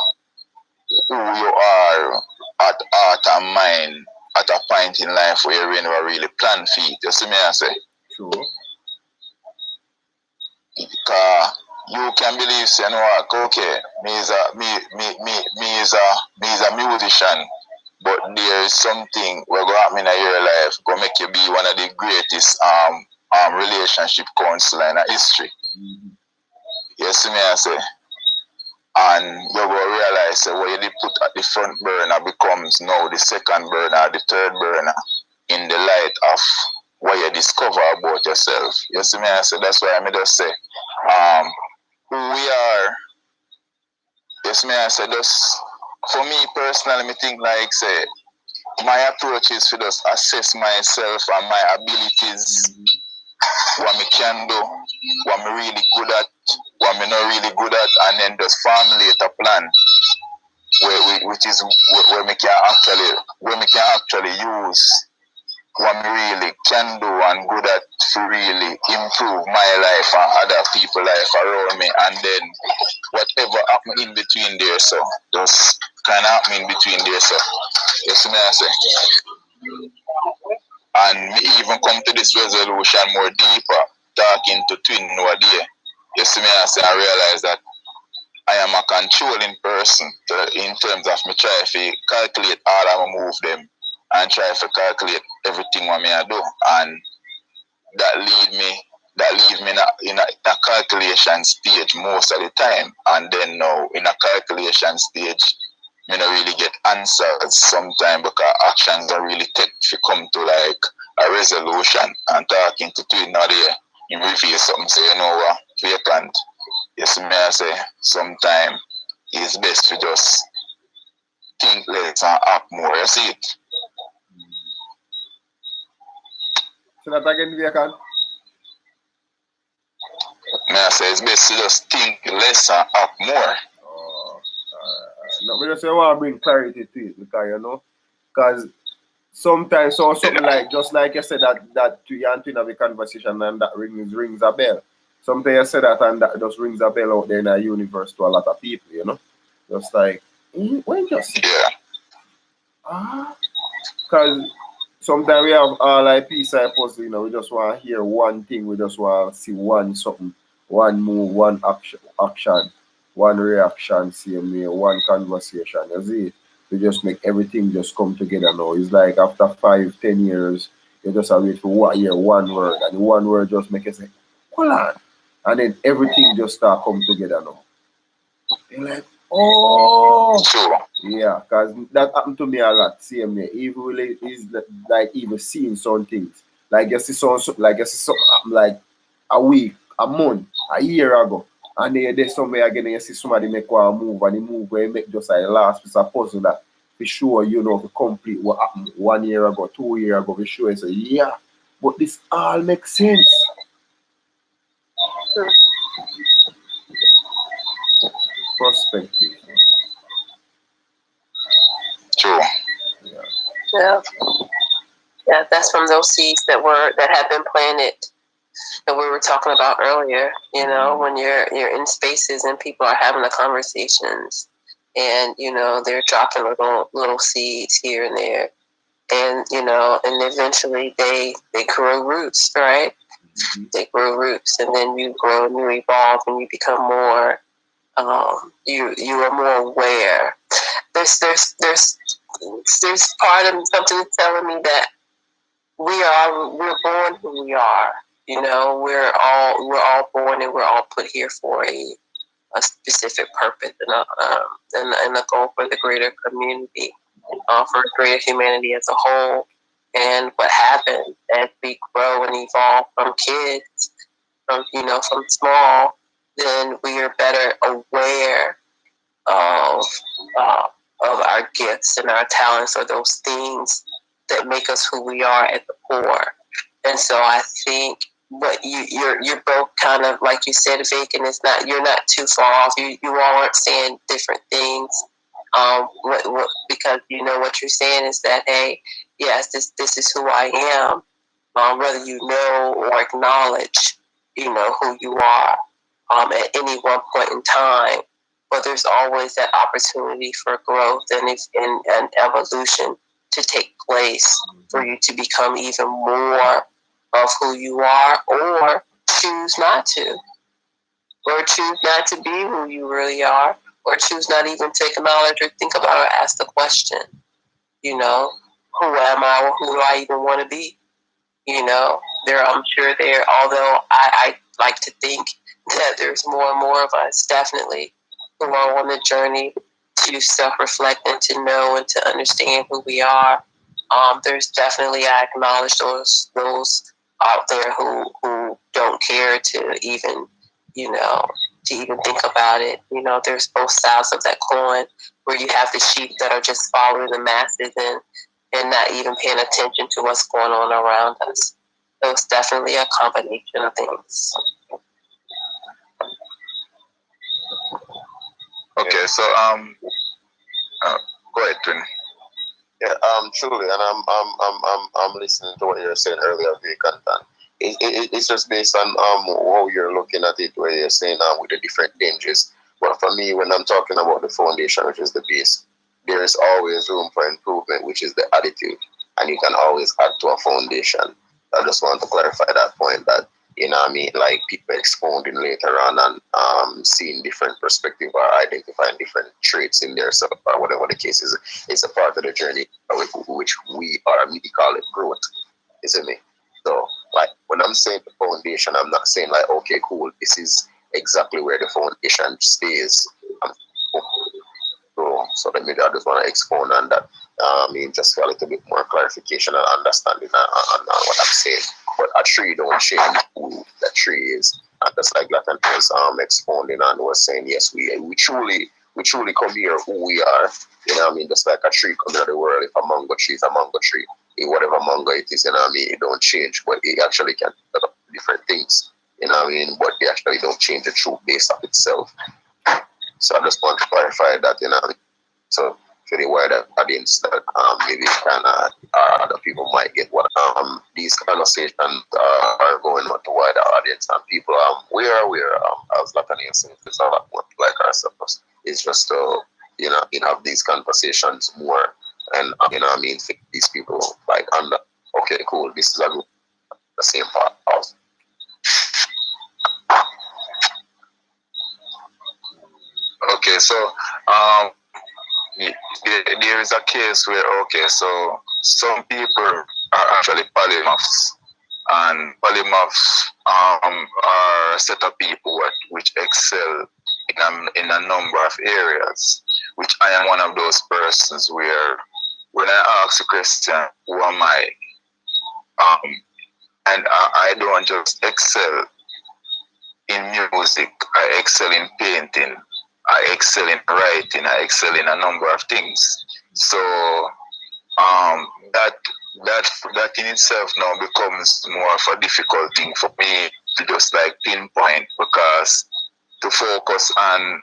who you are at heart and mind at a point in life where you never really plan for it. You see me I say? Sure. Because you can believe say, you know what, okay, me is a musician, but there is something we're going to happen in your life going to make you be one of the greatest relationship counselor in history. You see me I say? And you will realize that what you did put at the front burner becomes now the second burner, the third burner in the light of what you discover about yourself. You see me I say? That's why I just say, who we are. You see me I say? Just for me personally, I think like say my approach is to just assess myself and my abilities, what me can do, what me really good at, what me not really good at, and then just formulate a plan which is where me can actually use what me really can do and good at to really improve my life and other people's life around me, and then whatever happen in between there, so just kind of happen in between there, so you see me I say. And me even come to this resolution more deeper, talking to Twin over there. You see me I say, I realize that I am a controlling person in terms of me try to calculate all I move them and try to calculate everything what me I do, and that leave me in a calculation stage most of the time, and then now in a calculation stage me not really get answers sometimes because actions are really take to come to like a resolution, and talking to Twin now there you reveal something say, you know what, vacant. Yes, me I say sometimes it's best to just think less and act more. You see it? So that again, vacant. Me I say it's best to just think less and act more. Oh, no, we just say I want to bring clarity to it because because sometimes so something like just like you said that to you and Twin have a conversation and that rings a bell. Sometimes you say that and that just rings a bell out there in the universe to a lot of people, Just like when just because sometimes we have all like piece of puzzle, we just want to hear one thing, we just want to see one something, one move, one action, one reaction, same way, one conversation. You see, we just make everything just come together now. It's like after 5, 10 years, you just have wait for 1 year, one word, and the one word just make it say, hold on. And then everything just start come together now. You're like, oh, yeah, because that happened to me a lot. Same way. Even really is like even seeing some things. Like you see something happen like a week, a month, a year ago. And then there's somewhere again you see somebody make one move, and the move where you make just like last piece of puzzle that for sure to complete what happened 1 year ago, 2 years ago, for sure you say, yeah, but this all makes sense. Perspective. True. Yeah, that's from those seeds that have been planted that we were talking about earlier. When you're in spaces and people are having the conversations, and they're dropping little seeds here and there, and and eventually they grow roots, right? They grow roots, and then you grow and you evolve and you become more. You are more aware. There's part of something telling me that we're born who we are. You know, we're all born and we're all put here for a specific purpose and a goal for the greater community, for greater humanity as a whole. And what happens as we grow and evolve from kids, from small, then we are better aware of uh, of our gifts and our talents, or those things that make us who we are at the core. And so I think what you're both kind of, like you said, Vic, and you're not too far off. You all aren't saying different things. Because what you're saying is that, hey, yes, this is who I am. Whether you know or acknowledge, who you are at any one point in time, but there's always that opportunity for growth and evolution to take place for you to become even more of who you are, or choose not to, or choose not to be who you really are, or choose not even to acknowledge or think about or ask the question, who am I, or who do I even want to be? I'm sure although I like to think that there's more and more of us, definitely, who are on the journey to self-reflect and to know and to understand who we are. There's definitely, I acknowledge those out there who don't care to even, think about it. There's both sides of that coin, where you have the sheep that are just following the masses and not even paying attention to what's going on around us. So it's definitely a combination of things. Okay, so go ahead, Twin. Yeah, truly, and I'm listening to what you were saying earlier, Vic, and it's just based on how you're looking at it, where you're saying with the different changes. But for me, when I'm talking about the foundation, which is the base, there is always room for improvement, which is the attitude, and you can always add to a foundation. I just want to clarify that point, that like people expounding later on and seeing different perspective or identifying different traits in their self or whatever the case is. It's a part of the journey which we are, we call it growth, isn't it? So, like, when I'm saying the foundation, I'm not saying like, okay, cool, this is exactly where the foundation stays. So let me, I just want to expound on that. Just for a little bit more clarification and understanding on what I'm saying. But a tree don't change who the tree is. And just like Latin was expounding and was saying, yes, we truly come here who we are. Just like a tree coming out of the world. If a mango tree is a mango tree, whatever mango it is, it don't change, but it actually can develop different things. But they actually don't change the true base of itself. So I just want to clarify that, So for the wider audience, that maybe kind of other people might get what these conversations are going on to wider audience, and people where as Latania says, it's not like more like ourselves. It's just to have these conversations more, and these people like under, okay, cool, this is the same part of. Okay, so there is a case where, okay, so some people are actually polymaths, and polymaths are a set of people which excel in a number of areas, which I am one of those persons where when I ask the question, who am I? And I don't just excel in music, I excel in painting, I excel in writing, I excel in a number of things. So that in itself now becomes more of a difficult thing for me to just like pinpoint, because to focus on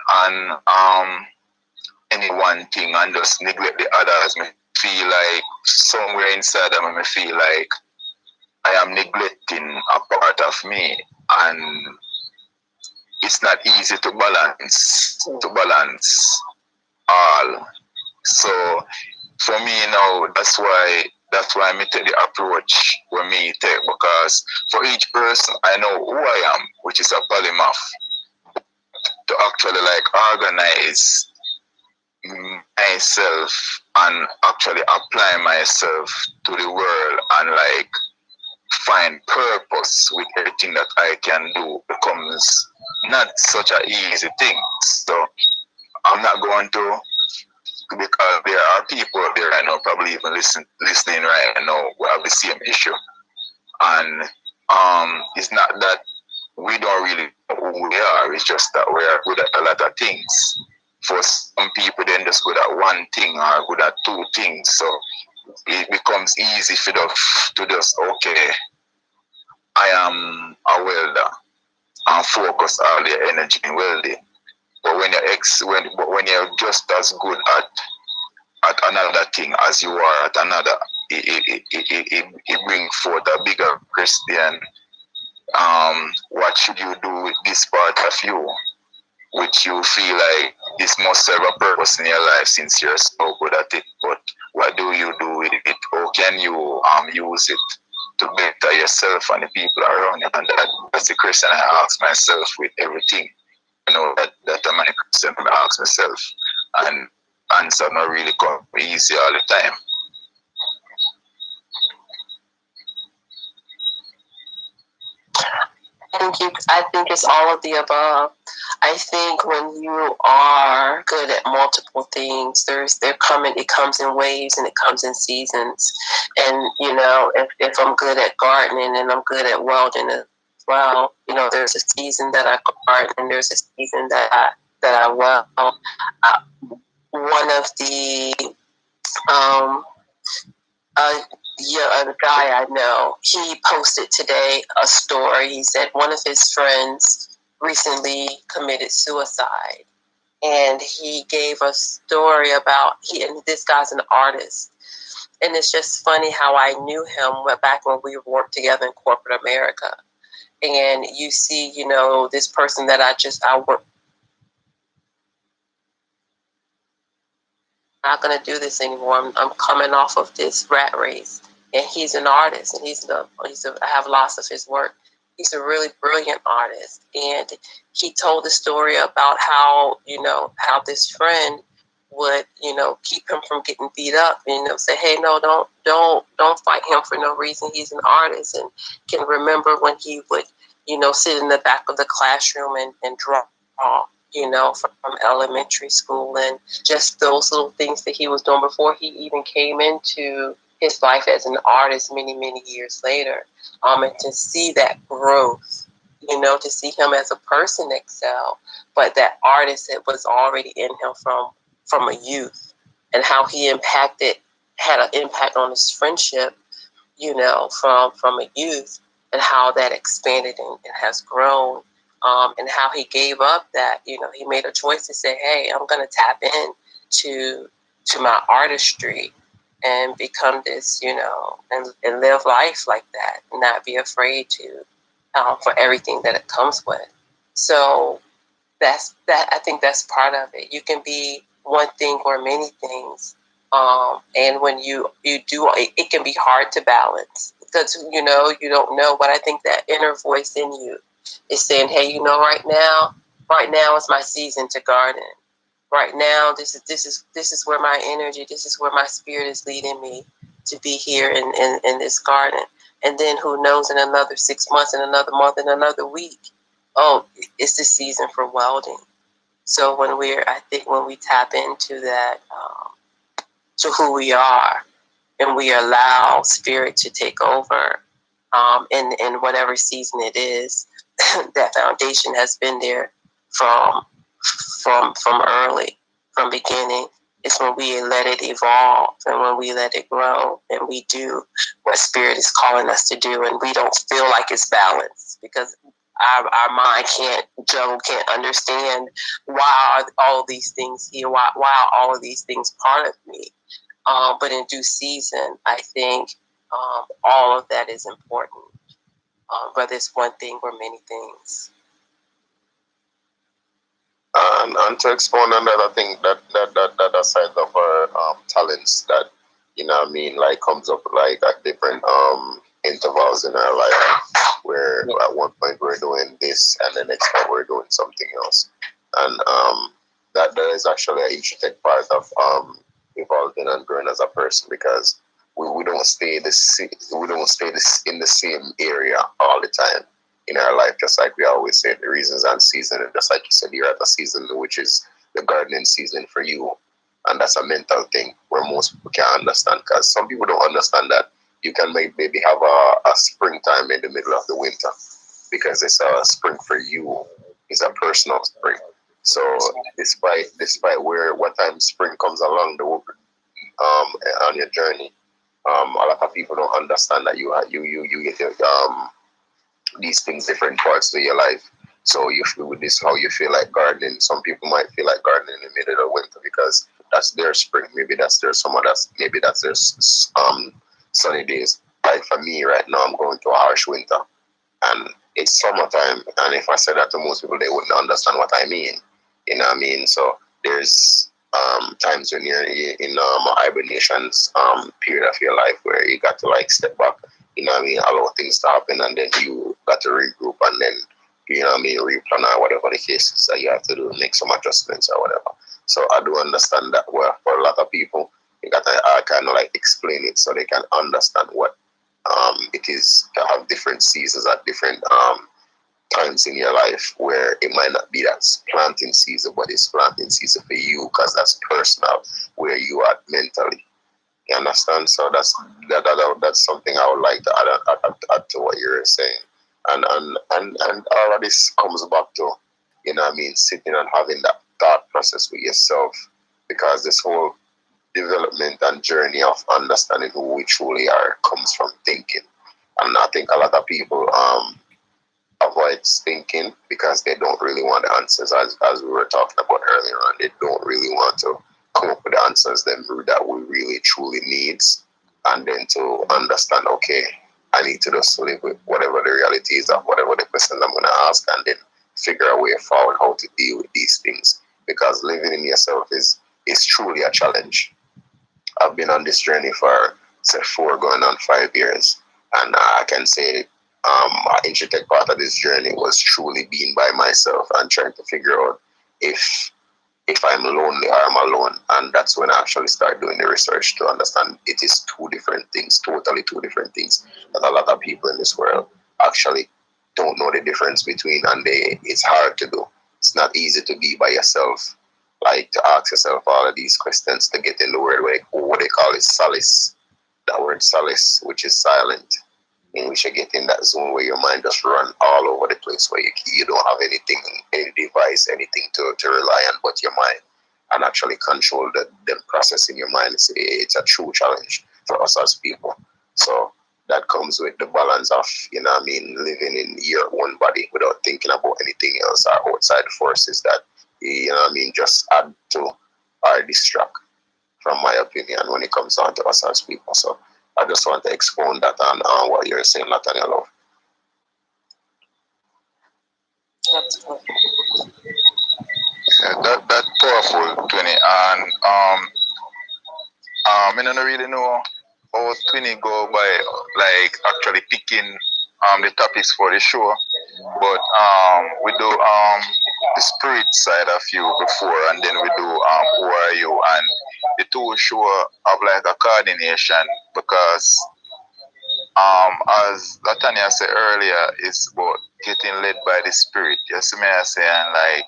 any one thing and just neglect the others, me feel like somewhere inside of me feel like I am neglecting a part of me, and it's not easy to balance all. So for me now, that's why I take the approach where me take, because for each person I know who I am, which is a polymath. To actually like organize myself and actually apply myself to the world and like find purpose with everything that I can do becomes not such an easy thing. So I'm not going to, because there are people out there right now probably even listening right now who have the same issue. And it's not that we don't really know who we are, it's just that we are good at a lot of things. For some people, they're just good at one thing or good at two things. So it becomes easy for them to just, okay, I am a welder and focus all your energy in welding. But when you're just as good at another thing as you are at another, it brings forth a bigger question. What should you do with this part of you, which you feel like this must serve a purpose in your life since you're so good at it? But what do you do with it? Or can you use it to better yourself and the people around you? And that's the question I ask myself with everything. You know, that my question I ask myself, and answer not really come easy all the time. I think it's all of the above. I think when you are good at multiple things, it comes in waves and it comes in seasons. And you know, if I'm good at gardening and I'm good at welding as well, you know, there's a season that I garden and there's a season that I weld. One of the a guy I know, he posted today a story. He said one of his friends recently committed suicide, and he gave a story about and this guy's an artist, and it's just funny how I knew him back when we worked together in corporate America. And you see, you know, this person that I work. Not going to do this anymore. I'm coming off of this rat race. And he's an artist, and I have lots of his work. He's a really brilliant artist, and he told the story about how, you know, how this friend would, you know, keep him from getting beat up. You know, say, hey, no, don't fight him for no reason. He's an artist, and can remember when he would, you know, sit in the back of the classroom and draw. You know, from elementary school, and just those little things that he was doing before he even came into his life as an artist many, many years later. And to see that growth, you know, to see him as a person excel, but that artist that was already in him from a youth, and how he had an impact on his friendship, you know, from a youth, and how that expanded and has grown. And how he gave up that, you know, he made a choice to say, hey, I'm going to tap in to my artistry and become this, you know, and live life like that, and not be afraid to for everything that it comes with. So I think that's part of it. You can be one thing or many things. And when you do, it can be hard to balance because, you know, you don't know. But I think that inner voice in you is saying, hey, you know, right now is my season to garden. Right now, this is where my energy, this is where my spirit is leading me to be here in this garden. And then who knows, in another 6 months, in another month, in another week, oh, it's the season for welding. So when we tap into that, to who we are, and we allow spirit to take over, in whatever season it is, that foundation has been there from early, from beginning. It's when we let it evolve and when we let it grow and we do what spirit is calling us to do, and we don't feel like it's balanced because our mind can't understand why are all these things here, why are all of these things part of me. But in due season, I think all of that is important. Whether it's one thing or many things. And to expound on that, I think that aside of our talents that, you know what I mean, like comes up like at different intervals in our life, where at one point we're doing this and the next point we're doing something else. And that there is actually an intricate part of evolving and growing as a person, because we don't stay in the same area all the time in our life. Just like we always say, the reasons and season, and just like you said, you're at a season which is the gardening season for you, and that's a mental thing where most people can't understand, because some people don't understand that you can maybe have a springtime in the middle of the winter, because it's a spring for you. It's a personal spring. So despite what time spring comes along on your journey, a lot of people don't understand that you get these things different parts of your life. So you feel with this how you feel like gardening. Some people might feel like gardening in the middle of winter because that's their spring. Maybe that's their summer. Maybe that's their sunny days. Like for me right now, I'm going through a harsh winter, and it's summertime. And if I say that to most people, they wouldn't understand what I mean. You know what I mean? So there's times when you're in a hibernation period of your life where you got to like step back, you know what I mean, allow things to happen, and then you got to regroup, and then, you know what I mean, replan or whatever the case is that you have to do, make some adjustments or whatever. So I do understand that. Well, for a lot of people, you got to kind of like explain it so they can understand what it is to have different seasons at different times in your life, where it might not be that planting season, but it's planting season for you, because that's personal, where you are mentally. You understand? So that's something I would like to add to what you're saying, and all of this comes back to, you know what I mean, sitting and having that thought process with yourself, because this whole development and journey of understanding who we truly are comes from thinking, and I think a lot of people avoid thinking because they don't really want the answers, as we were talking about earlier on. They don't really want to come up with the answers that we really truly need, and then to understand, okay, I need to just live with whatever the reality is of whatever the questions I'm going to ask, and then figure a way forward how to deal with these things, because living in yourself is truly a challenge. I've been on this journey for, say, 4 going on 5 years, and I can say an intricate part of this journey was truly being by myself and trying to figure out if I'm lonely or I'm alone. And that's when I actually started doing the research to understand it is 2 different things, totally 2 different things, that a lot of people in this world actually don't know the difference between, and it's hard to do. It's not easy to be by yourself, like to ask yourself all of these questions, to get in the word what they call it solace. That word solace, which is silent. And we should get in that zone where your mind just run all over the place, where you don't have anything, any device, anything to rely on but your mind, and actually control the process in your mind. It's a true challenge for us as people. So that comes with the balance of, you know what I mean, living in your own body without thinking about anything else or outside forces that, you know what I mean, just add to or distract, from my opinion, when it comes down to us as people. So I just want to expound that on what you're saying, Nathaniel Love. Yeah, that powerful, Twinny, and I don't really know how Twinny go by, like actually picking the topics for the show, but we do the spirit side of you before, and then we do who are you, and the 2 show have like a coordination, because as Latanya said earlier, it's about getting led by the spirit. You see me saying, like,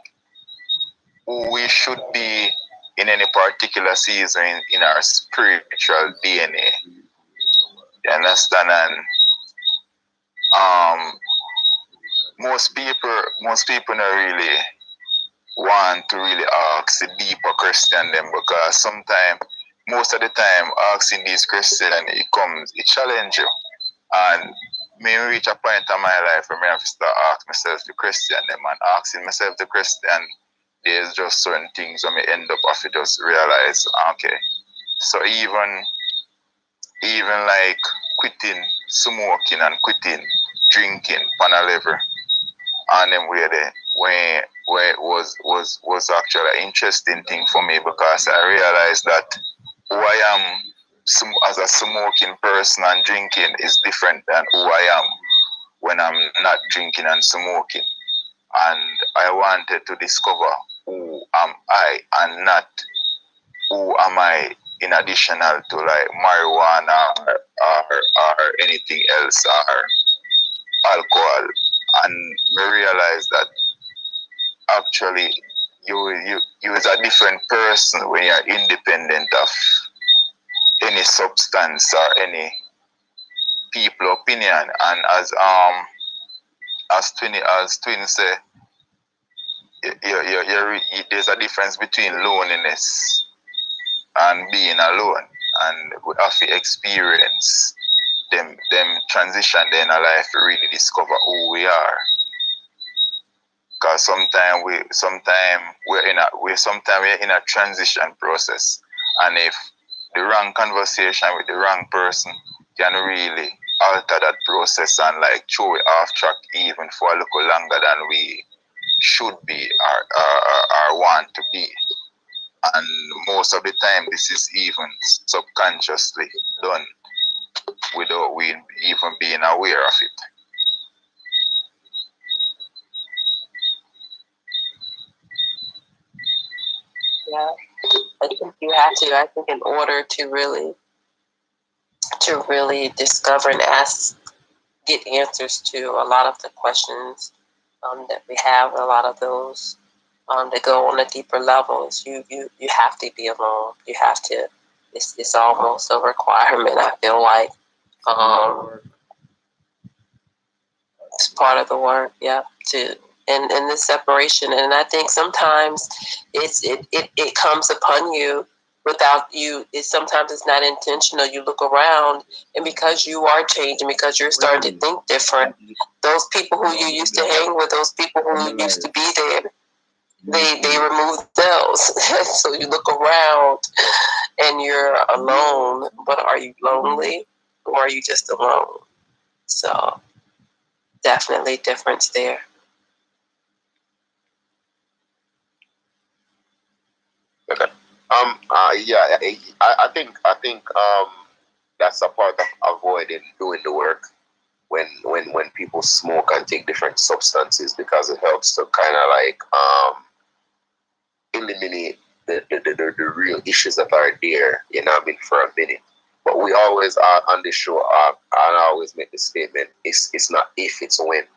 who we should be in any particular season in our spiritual DNA. You understand? And most people don't really want to really ask the deeper question them, because sometimes, most of the time, asking these questions, it challenges you. And me reach a point in my life where I have to start asking myself the question them, and asking myself the question, there's just certain things when I end up after just realize, okay, so even like quitting smoking and quitting drinking on a level, and then where it was actually an interesting thing for me, because I realized that who I am as a smoking person and drinking is different than who I am when I'm not drinking and smoking. And I wanted to discover who am I and not who am I in additional to like marijuana or anything else or alcohol. And we realize that actually you is a different person when you're independent of any substance or any people opinion. And as twin say, there's a difference between loneliness and being alone, and we have to experience them transition in our life to really discover who we are. Because sometimes we're in a transition process, and if the wrong conversation with the wrong person can really alter that process and like throw it off track even for a little longer than we should be or want to be. And most of the time this is even subconsciously done without we even being aware of it. Yeah, I think you have to. I think in order to really discover and get answers to a lot of the questions that we have, a lot of those that go on a deeper levels, you have to be alone. You have to. It's almost a requirement. I feel like it's part of the work. Yeah, and the separation. And I think sometimes it comes upon you without you. Sometimes it's not intentional. You look around, and because you are changing, because you're starting to think different, those people who you used to hang with, those people who used to be there, they remove themselves. So you look around and you're alone, but are you lonely or are you just alone? So definitely difference there. Okay. I think that's a part of avoiding doing the work when people smoke and take different substances, because it helps to kind of like eliminate the real issues that are there, for a minute. But we always on the show, I always make the statement: it's not if, it's when.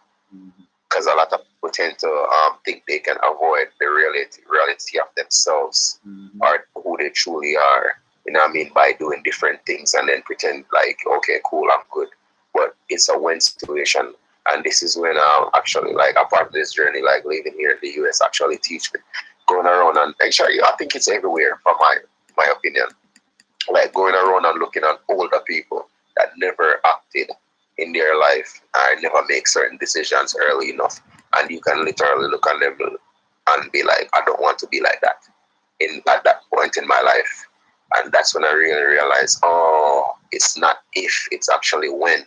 Because a lot of people tend to think they can avoid the reality of themselves or who they truly are, by doing different things and then pretend like, okay, cool, I'm good. But it's a when situation. And this is when actually, like, a part of this journey, like living here in the US, actually teach me. Going around and actually, I think it's everywhere, from my opinion. Like going around and looking at older people that never acted in their life and never make certain decisions early enough, and you can literally look at them and be like, I don't want to be like that at that point in my life. And that's when I really realized, it's not if, it's actually when.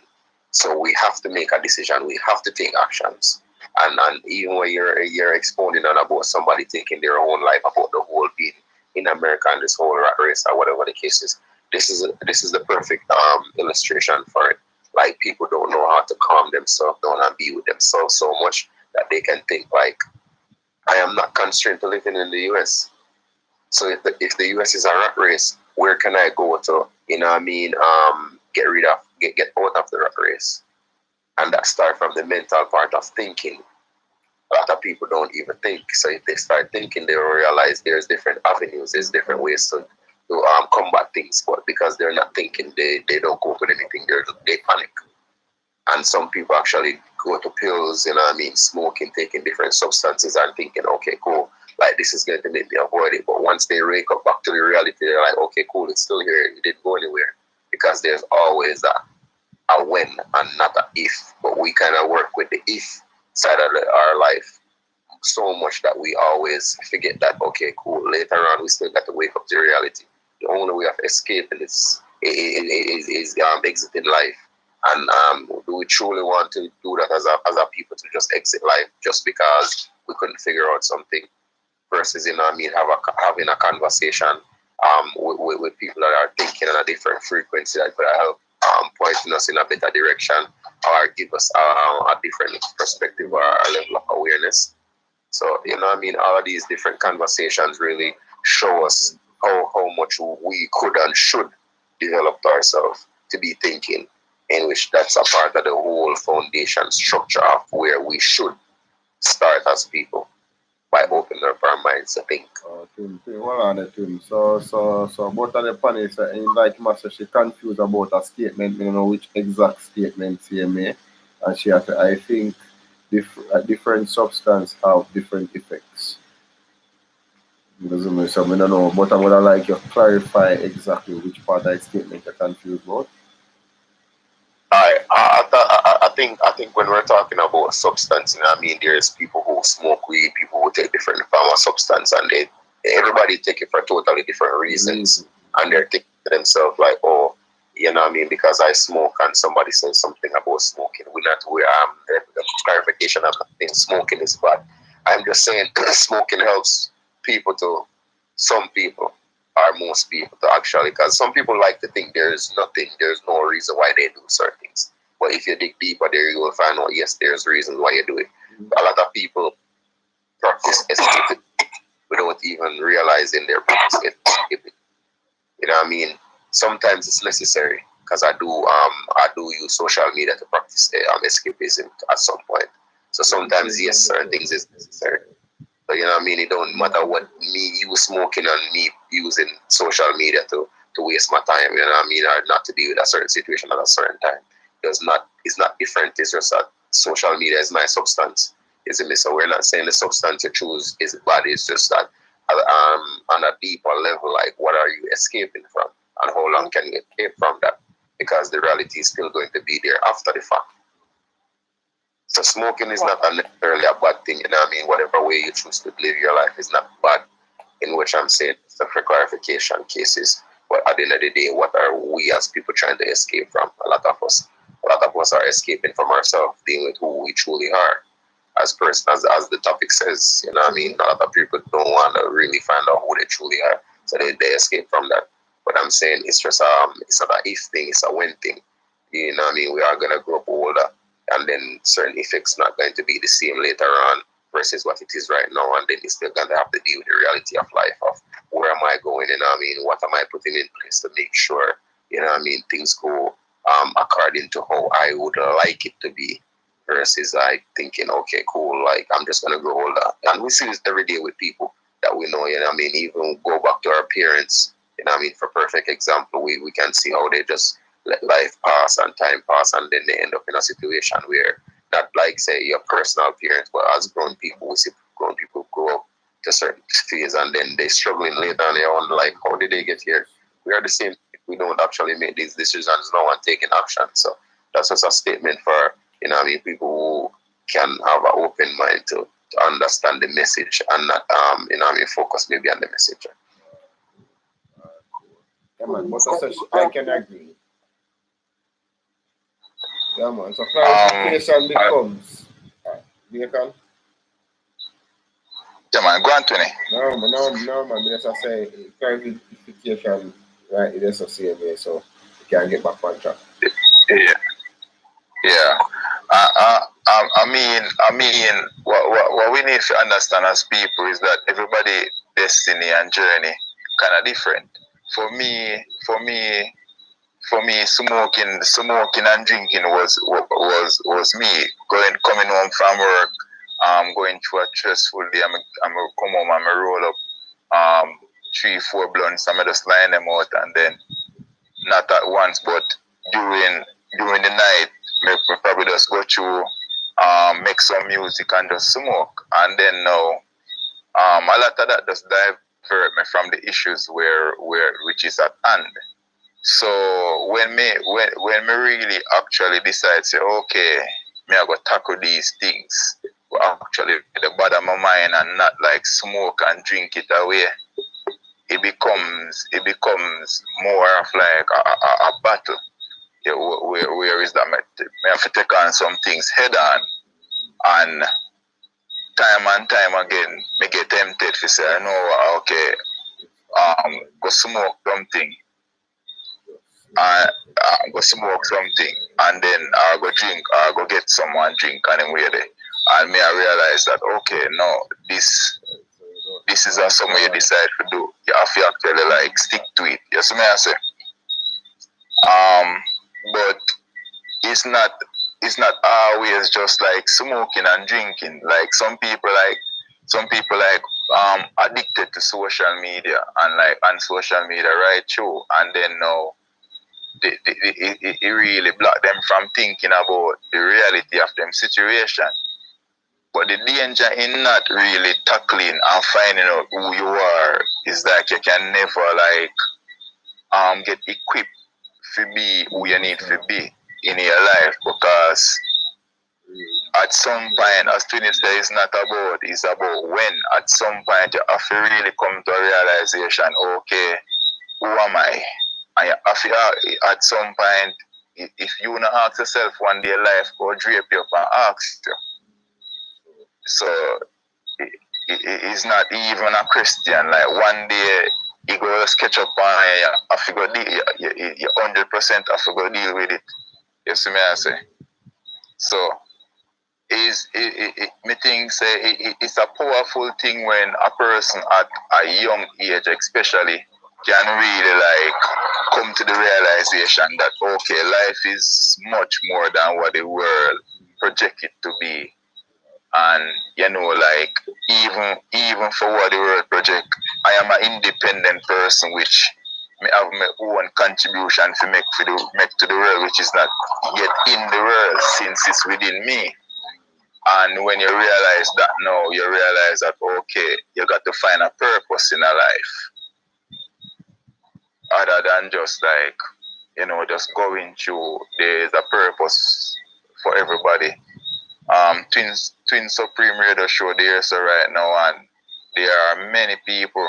So we have to make a decision, we have to take actions. And even when you're expounding on about somebody taking their own life, about the whole being in America and this whole rat race or whatever the case is, this is the perfect illustration for it. Like, people don't know how to calm themselves down and be with themselves so much that they can think like, I am not constrained to living in the US. So if the US is a rat race, where can I go to, get out of the rat race? And that starts from the mental part of thinking. A lot of people don't even think. So if they start thinking, they will realize there's different avenues, there's different ways to combat things. But because they're not thinking, they don't cope with anything. They panic. And some people actually go to pills, smoking, taking different substances and thinking, okay, cool, like this is going to make me avoid it. But once they wake up back to the reality, they're like, okay, cool, it's still here. It didn't go anywhere. Because there's always a when and not a if. But we kind of work with the if side of our life so much that we always forget that, okay, cool, later on we still got to wake up to reality. The only way of escaping is exiting life. And do we truly want to do that as a people, to just exit life just because we couldn't figure out something, versus having a conversation with people that are thinking on a different frequency that could help pointing us in a better direction or give us a different perspective or a level of awareness. So, you know what I mean? All of these different conversations really show us how much we could and should develop ourselves to be thinking, in which that's a part of the whole foundation structure of where we should start as people by opening up our minds to think. Hold on there, Tim. So both of the panelists, like Master, she confused about a statement, you know which exact statement she made. And she had, I think, different substance have different effects. So I don't know, but I would like you to clarify exactly which part of the statement you're confused about. I think when we're talking about substance, you know what I mean, there's people who smoke weed, people who take different form of substance, and everybody take it for totally different reasons. And they're thinking to themselves like, oh, you know what I mean, because I smoke and somebody says something about smoking. We're not the clarification of nothing smoking is bad. I'm just saying smoking helps people to some people or most people to actually, because some people like to think there's no reason why they do certain things. But if you dig deeper there, you will find out, yes, there's reasons why you do it. A lot of people practice escapism without even realizing they're practicing escapism. You know what I mean? Sometimes it's necessary, because I do use social media to practice escapism at some point. So sometimes, yes, certain things is necessary. So, you know what I mean? It don't matter what you smoking and me using social media to waste my time, you know what I mean, or not to deal with a certain situation at a certain time. It's not different. It's just that social media is my substance. Isn't it? So we're not saying the substance you choose is bad. It's just that on a deeper level, like, what are you escaping from, and how long can you escape from that? Because the reality is still going to be there after the fact. So smoking is not necessarily a bad thing, you know what I mean? Whatever way you choose to live your life is not bad, in which I'm saying it's for clarification cases. But at the end of the day, what are we as people trying to escape from? A lot of us are escaping from ourselves, dealing with who we truly are as person, as the topic says, you know what I mean? A lot of people don't want to really find out who they truly are, so they escape from that. But I'm saying it's just it's not an if thing, it's a when thing. You know what I mean? We are gonna grow up older, and then certain effects not going to be the same later on versus what it is right now, and then you're still gonna have to deal with the reality of life of where am I going, you know what I mean? What am I putting in place to make sure, you know what I mean, things go according to how I would like it to be, versus like thinking, okay, cool, like I'm just gonna grow older. And we see this every day with people that we know, you know what I mean? Even go back to our parents, you know what I mean? For perfect example, we can see how they just let life pass and time pass, and then they end up in a situation where, not like say your personal parents, but as grown people, we see grown people grow up to a certain phase, and then they struggling later on their own, like, how did they get here? We are the same. We don't actually make these decisions, no one taking action. So that's just a statement for, you know what I mean, people who can have an open mind to understand the message and not you know what I mean, focus maybe on the message. Yeah, man, but I can agree. Yeah, man. So clarification becomes. Bacon? Yeah, man, go on, Tony. No, man. But as I say, clarification, right? It is the same way, so you can get back on track. Yeah. I mean, what we need to understand as people is that everybody destiny and journey kind of different. For me, smoking and drinking was me coming home from work, going through a stressful day. I'm come home and I roll up 3-4 blunts. I'm just line them out, and then not at once, but during the night, me probably just go through, make some music and just smoke, and then now a lot of that just divert me from the issues which is at hand. So when me really actually decide, say, okay, me I go tackle these things, actually the bottom of my mind, and not like smoke and drink it away, it becomes more of like a battle. Yeah, where is that? Me have to take on some things head on, and time again, me get tempted to say, no, okay, go smoke something. Go smoke something, and then I go drink, I go get someone drink, and then we're there. And me I realize that okay, no, this is a something you decide to do. You have to actually like stick to it. You see me I say? But it's not always just like smoking and drinking. Like some people addicted to social media and like on social media right through, and then now it really block them from thinking about the reality of them situation. But the danger in not really tackling and finding out who you are is like you can never like get equipped to be who you need to be in your life, because at some point, as Trini said, it's about when. At some point, you have to really come to a realization, okay, who am I? And you have to, at some point, if you not ask yourself one day, life go drape you up and ask you. So, it's not even a question. Like one day, you go sketch up on you, have to go deal, you 100% have to go deal with it. You see me I say? So, me think say it's a powerful thing when a person at a young age especially can really like come to the realization that okay, life is much more than what the world project it to be. And you know, like even for what the world project, I am an independent person which may have my own contribution to make to the world, which is not yet in the world since it's within me. And when you realize that now, you realize that okay, you got to find a purpose in a life other than just like, you know, just going through. There's a purpose for everybody. Twin Supreme Radio Show there so right now, and there are many people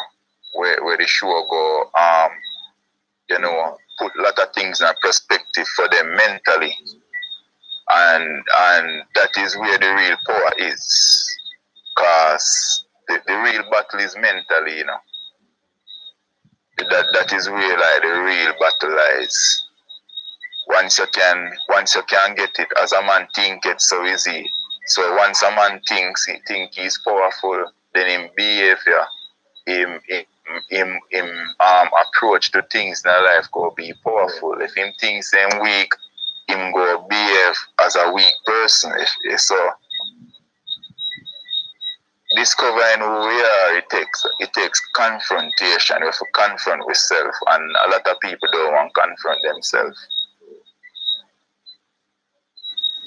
where the show go you know, put a lot of things in perspective for them mentally. And that is where the real power is, because the real battle is mentally, you know. That is where like the real battle lies. Once you can get it, as a man think it so easy. So once a man think he's powerful, then in behavior, him approach to things in life go be powerful. If him thinks him weak, him go behave as a weak person. So discovering who we are, it takes confrontation. We have to confront ourselves, and a lot of people don't want to confront themselves.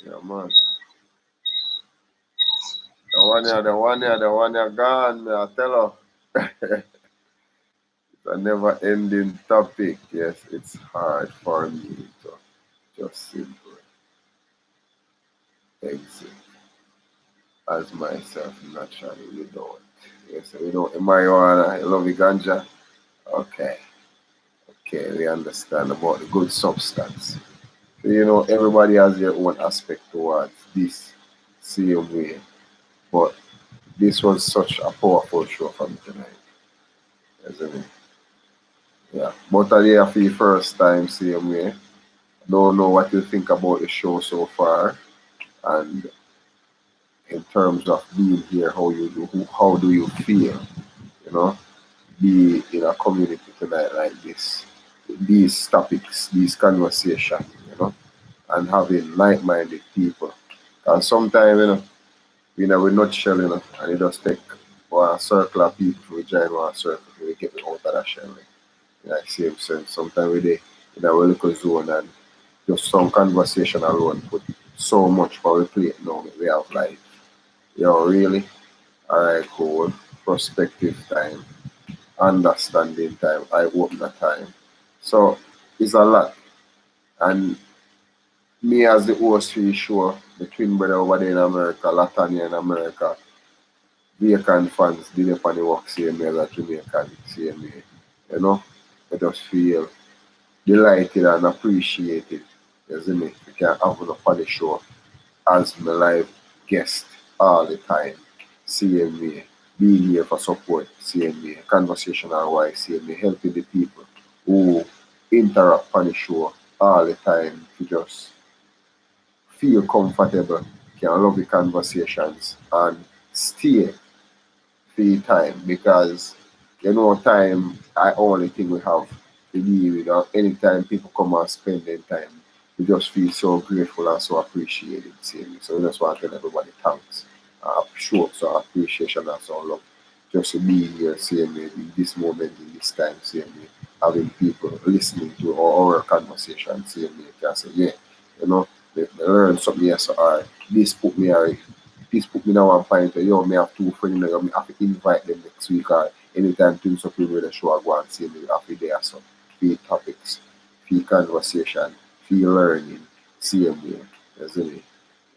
Yeah, man. The one here gone, I tell her. It's a never ending topic. Yes, it's hard for me to just simply exit as myself naturally without. Yes, we don't marijuana, you love the ganja. Okay, we understand about the good substance. So, you know, everybody has their own aspect towards this same way. But this was such a powerful show for me tonight. Isn't it? Yeah. But I for the first time same way. Don't know what you think about the show so far. And in terms of being here, how do you feel? You know? Be in a community tonight like this. These topics, these conversations, you know, and having like-minded people. And sometimes, you know, we're not shell, you know, and it just take one circle of people to join one circle to get out of that shell. Like same sense. Sometimes we dey in our little zone and just some conversation alone put so much for we plate now. We have like, really? Alright, cool. Prospective time, understanding time, eye-opener time. So it's a lot. And me as the host for the show, the twin brother over there in America, Latanya in America, Jamaican fans did up on the work same way as Jamaican same way. You know? I just feel delighted and appreciated. You see me? We can have enough on the show as my live guest all the time. Same way. Being here for support, same way. Conversational wise, same way. Helping the people who interact on the show all the time to just feel comfortable, can love the conversations and stay for the time, because you know time I only think we have to deal with, anytime people come and spend their time, we just feel so grateful and so appreciated. See me? So we just want to tell everybody thanks, show some appreciation and some love. Just to be here, seeing me in this moment, in this time, seeing me, having people listening to our conversation, seeing me, can say, yeah, you know, they learn something else, or this put me in one point where, yo, me have two friends, you know, me have to invite them next week, or anytime things up with the show, I go and see me, have to there, so, few topics, few conversation, few learning, seeing me, you see me,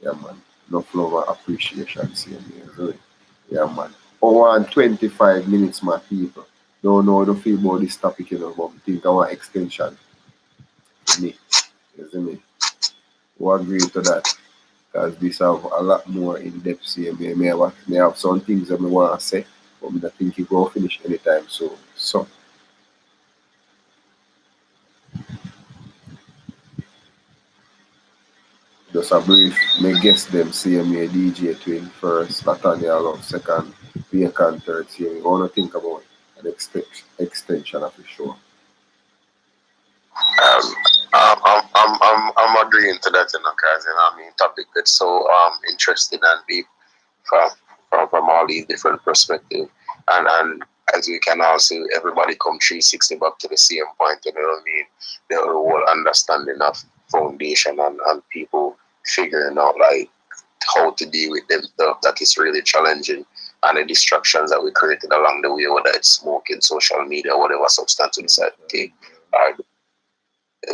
yeah, man, enough love and appreciation, seeing me, you see me, yeah, man. Hour and 25 minutes, my people. Don't feel about this topic, you know, but I think I want extension for me. You see me? We agree to that. Because this have a lot more in depth here. May have some things that I want to say, but I don't think it will finish anytime soon. So, just a brief, may guess them, see me DJ Twin first, Latanya Love second, Vacant third, see me. Want to think about an extension of the show. I'm agreeing to that, you know, because you know, I mean, topic that's so interesting and deep from all these different perspectives, and as we can also everybody come 360 back to the same point, you know what I mean? The whole understanding of foundation and people figuring out like how to deal with them stuff that is really challenging, and the distractions that we created along the way, whether it's smoking, social media, whatever substance we decide to take,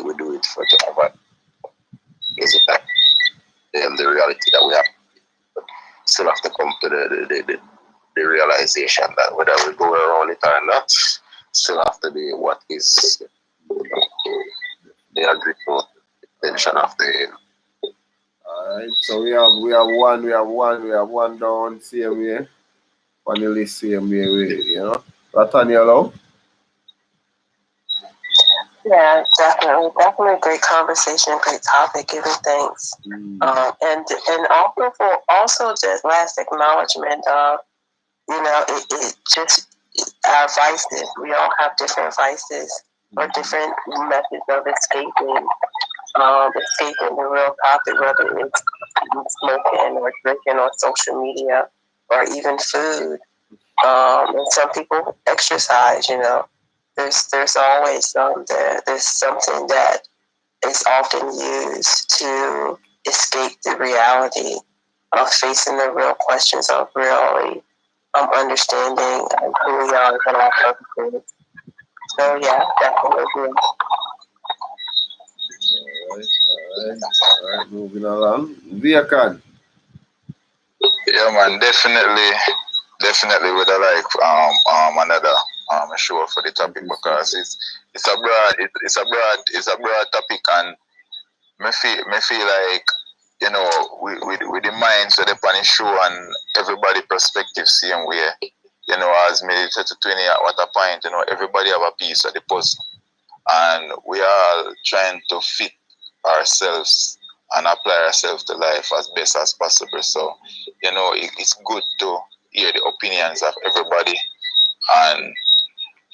we do it for to have a is it that the reality that we have, but still have to come to the realization that whether we go around it or not, still have to be what is the agreement intention of the. Alright, so we have one down, same way. On the list, same way, you know. Latanya Love? Yeah, definitely great conversation, great topic, giving thanks. And also just last acknowledgement of, you know, it just our vices. We all have different vices or different methods of escaping the real topic, whether it's smoking or drinking or social media or even food. And some people exercise, you know. There's always there's something that is often used to escape the reality of facing the real questions of really understanding who we are and our purposes. So yeah, definitely agree. Alright, moving along. Vacant. Yeah, man, definitely would I like another show for the topic, because it's a broad topic, and me feel like, you know, with the minds of the panel show and everybody perspective same way, you know, as me said to 20 at what a point, you know, everybody have a piece of the puzzle, and we are trying to fit ourselves and apply ourselves to life as best as possible. So, you know, it's good to hear the opinions of everybody, and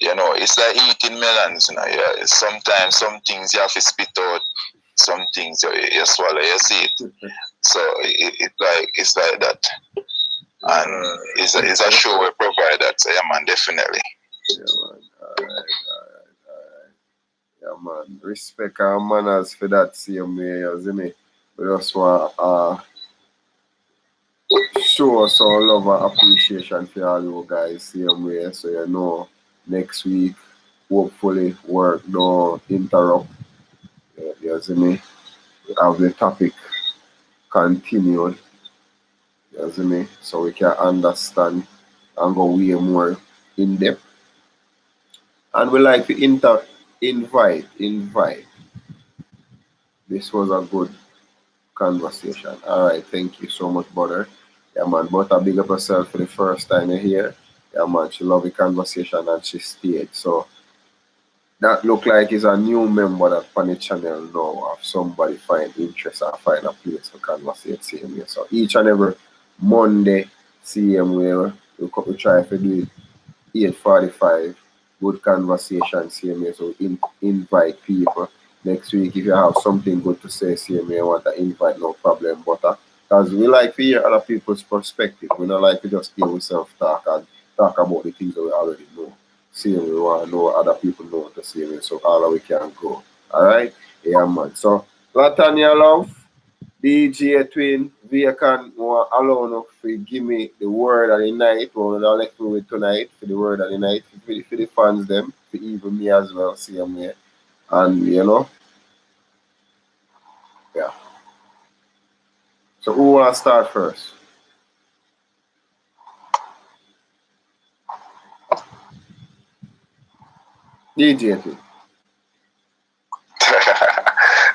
you know, it's like eating melons. You know, yeah. Sometimes some things you have to spit out, some things you swallow, you see it. So it's like that, and it's a show we provide that. So yeah, man, definitely. Yeah, man. Alright. Yeah, man. Respect and manners for that same way, you see me? We just want show some love and appreciation for all you guys same way, so you know next week hopefully work don't interrupt. You see me? We have the topic continued. You see me? So we can understand and go way more in depth. And we like to invite. This was a good conversation. Alright, thank you so much, brother. Yeah, man, but big up herself for the first time you're here. Yeah, man, she love the conversation and she stayed. So that look like is a new member that on the channel now, if somebody find interest or find a place to conversate same way. So each and every Monday, same way, we try to do it 8:45, good conversation, same way. So invite people. Next week, if you have something good to say, same way, you want to invite, no problem. But because we like to hear other people's perspective. We don't like to just hear ourselves talk and talk about the things that we already know. Same we want to know what other people know the same way, so all of we can grow. Alright? Yeah, man. So, Latanya Love, DJ Twin, Vacant, allow enough to give me the word of the night, or I'll let me with tonight for the word of the night, for the fans, them, for even me as well, same way. And, you know, yeah. So, who want to start first? DJ Twin.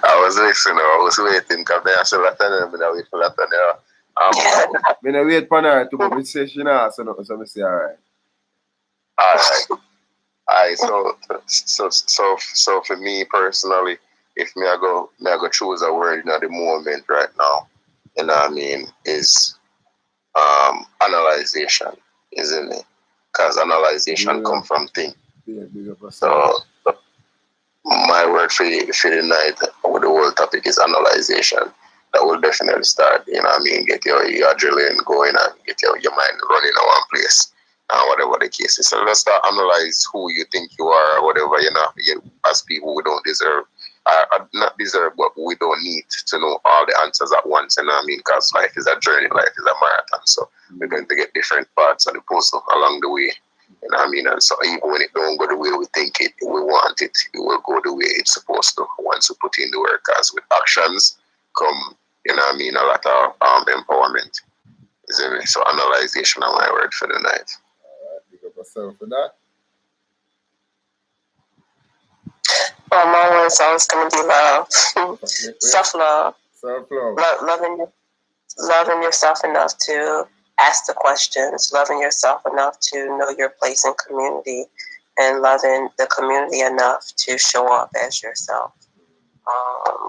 I was listening, I was waiting, because I said Latanya, I'm wait for Latanya. I'm going to wait for her to, but I say she not, so I say, alright. Alright, so for me personally, if I go choose a word in the moment right now, you know what I mean, is analyzation, isn't it? Because analyzation come from things. So my word for the night with the whole topic is analyzation. That will definitely start, you know what I mean, get your adrenaline going and get your mind running in one place. Whatever the case is. So let's start analyze who you think you are or whatever, you know, as people we don't deserve. Not deserve, but we don't need to know all the answers at once, you know what I mean? Because life is a journey, life is a marathon. So we're going to get different parts of the puzzle along the way. You know what I mean? And so even when it don't go the way we think it, we want it, it will go the way it's supposed to once we put in the work. Because with actions come, you know what I mean, a lot of empowerment. Isn't it? So analyzation is my word for the night. Big up yourself for that. Well, my word's always going to be love. Self-love. Self-love. Loving yourself enough to ask the questions, loving yourself enough to know your place in community, and loving the community enough to show up as yourself.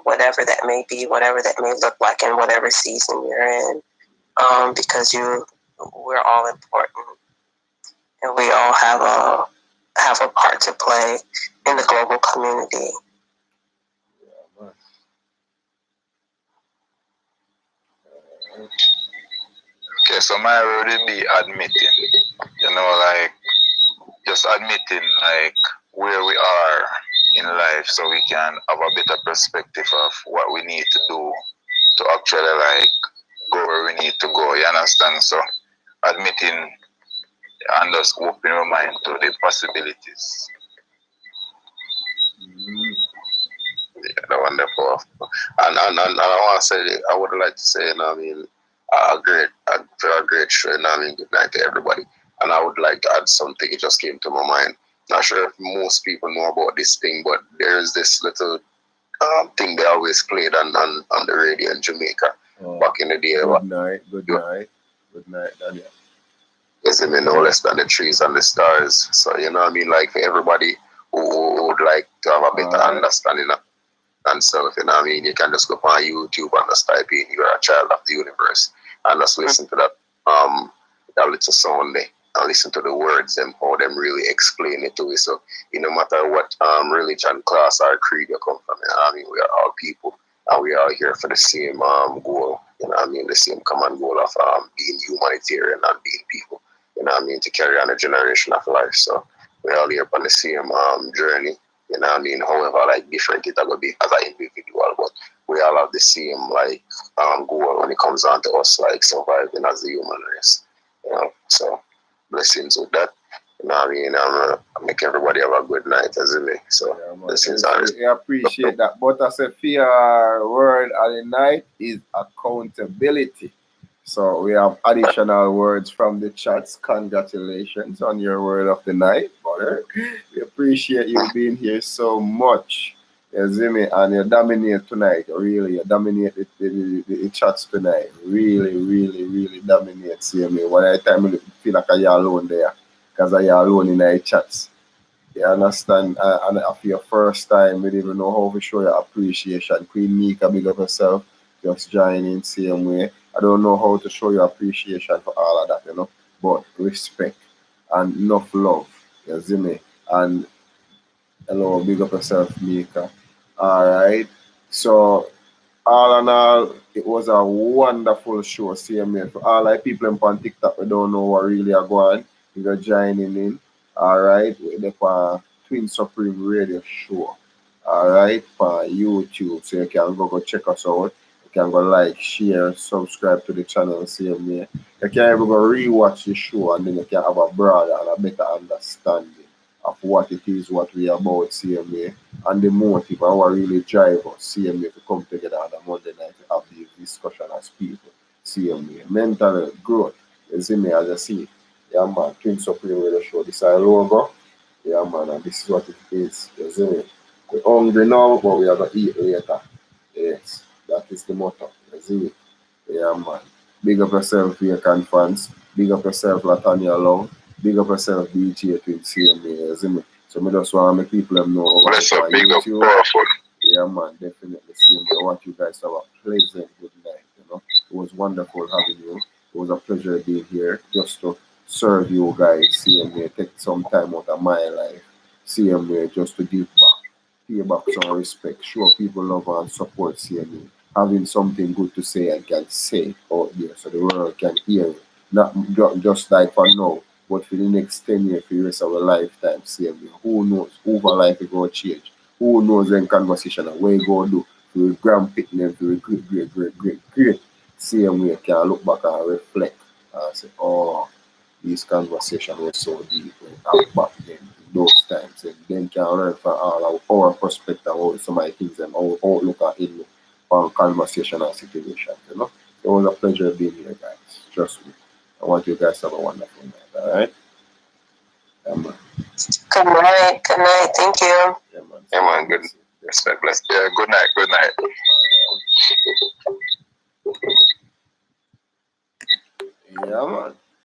Whatever that may be, whatever that may look like in whatever season you're in. Because we're all important, and we all have a part to play in the global community. Okay, so my word would be admitting. You know, like just admitting like where we are in life, so we can have a better perspective of what we need to do to actually like go where we need to go. You understand? So admitting and just opening our mind to the possibilities. Yeah, wonderful. And I want to say, I would like to say, you know, I mean, a great show, you know, I mean, good night to everybody. And I would like to add something. It just came to my mind. Not sure if most people know about this thing, but there's this little thing they always played on the radio in Jamaica back in the day. Good night, Daniel. Is it no less than the trees and the stars? So, you know what I mean? Like, for everybody who would like to have a better understanding of themselves, you know what I mean? You can just go on YouTube and just type in "You're a Child of the Universe" and just listen to that little sound there and listen to the words, them, how them really explain it to you. So, no matter what religion, class, or creed you come from, you know what I mean? We are all people, and we are here for the same goal, you know what I mean? The same common goal of being humanitarian and being people. You know what I mean, to carry on a generation of life. So we're all here on the same journey. You know what I mean, however like different it will be as an individual, but we all have the same like goal when it comes down to us like surviving as a human race. You know, so blessings with that. You know what I mean, I make everybody have a good night, as me. So blessings. I appreciate that. But I said, fear word of the night is accountability. So we have additional words from the chats. Congratulations on your word of the night, brother. We appreciate you being here so much. You see me? And you dominate tonight. Really, you dominate the chats tonight. Really, really, really dominate. See me? One time I feel like you're alone there. Because you're alone in the chats. You understand? And after your first time, we didn't even know how to show your appreciation. Queen Mika, big up yourself. Just joining same way. I don't know how to show your appreciation for all of that, you know. But respect and enough love. You see me? And hello, big up yourself, Mika. Alright. So all in all, it was a wonderful show. Same here. For all the people on TikTok, we don't know what really are going. You're joining in. Alright. We're the Twin Supreme Radio Show. Alright. On YouTube. So you can go check us out. You can go like, share, subscribe to the channel. Same here. You can even go rewatch the show and then you can have a broader and a better understanding of what it is, what we are about, same way, and the motive and what really drive us, same way, to come together on a Monday night to have this discussion as people, same way. Mental growth, you see me as I see it. Yeah, man, Twin Supreme Radio Show, this is our logo, yeah, man, and this is what it is, you see me. We're hungry now, but we are going to eat later. Yes, that is the motto, you see it. Yeah, man. Big up yourself, Vacant fans. Big up yourself, Latanya Long. Big up yourself, BJ Twin CMA, you see me? So I just want to make people know over Bless up, big up, YouTube. powerful. Yeah, man, definitely see me. I want you guys to have a pleasant good night, you know. It was wonderful having you. It was a pleasure being here just to serve you guys, CMA, take some time out of my life, CMA, just to give back, pay back some respect, show people love and support CMA, having something good to say and can say it out there so the world can hear it. Not just like for now, but for the next 10 years, for the rest of our lifetime, CMA. Who knows? Who our life is going to change? Who knows in conversation and what you going to do to your grandparents, to your great. Same way, can look back and reflect and say, oh, this conversation was so deep and back then, in those times. And then can learn from all our perspective about some of the things and our outlook and inlook on conversation and situations, you know. It was a pleasure being here, guys. Trust me. I want you guys to have a wonderful night, alright? Yeah, man. Good night. Good night. Thank you. Yeah, man. Yeah, man, good. Respect, bless. Yeah, good night, good night. Yeah, man.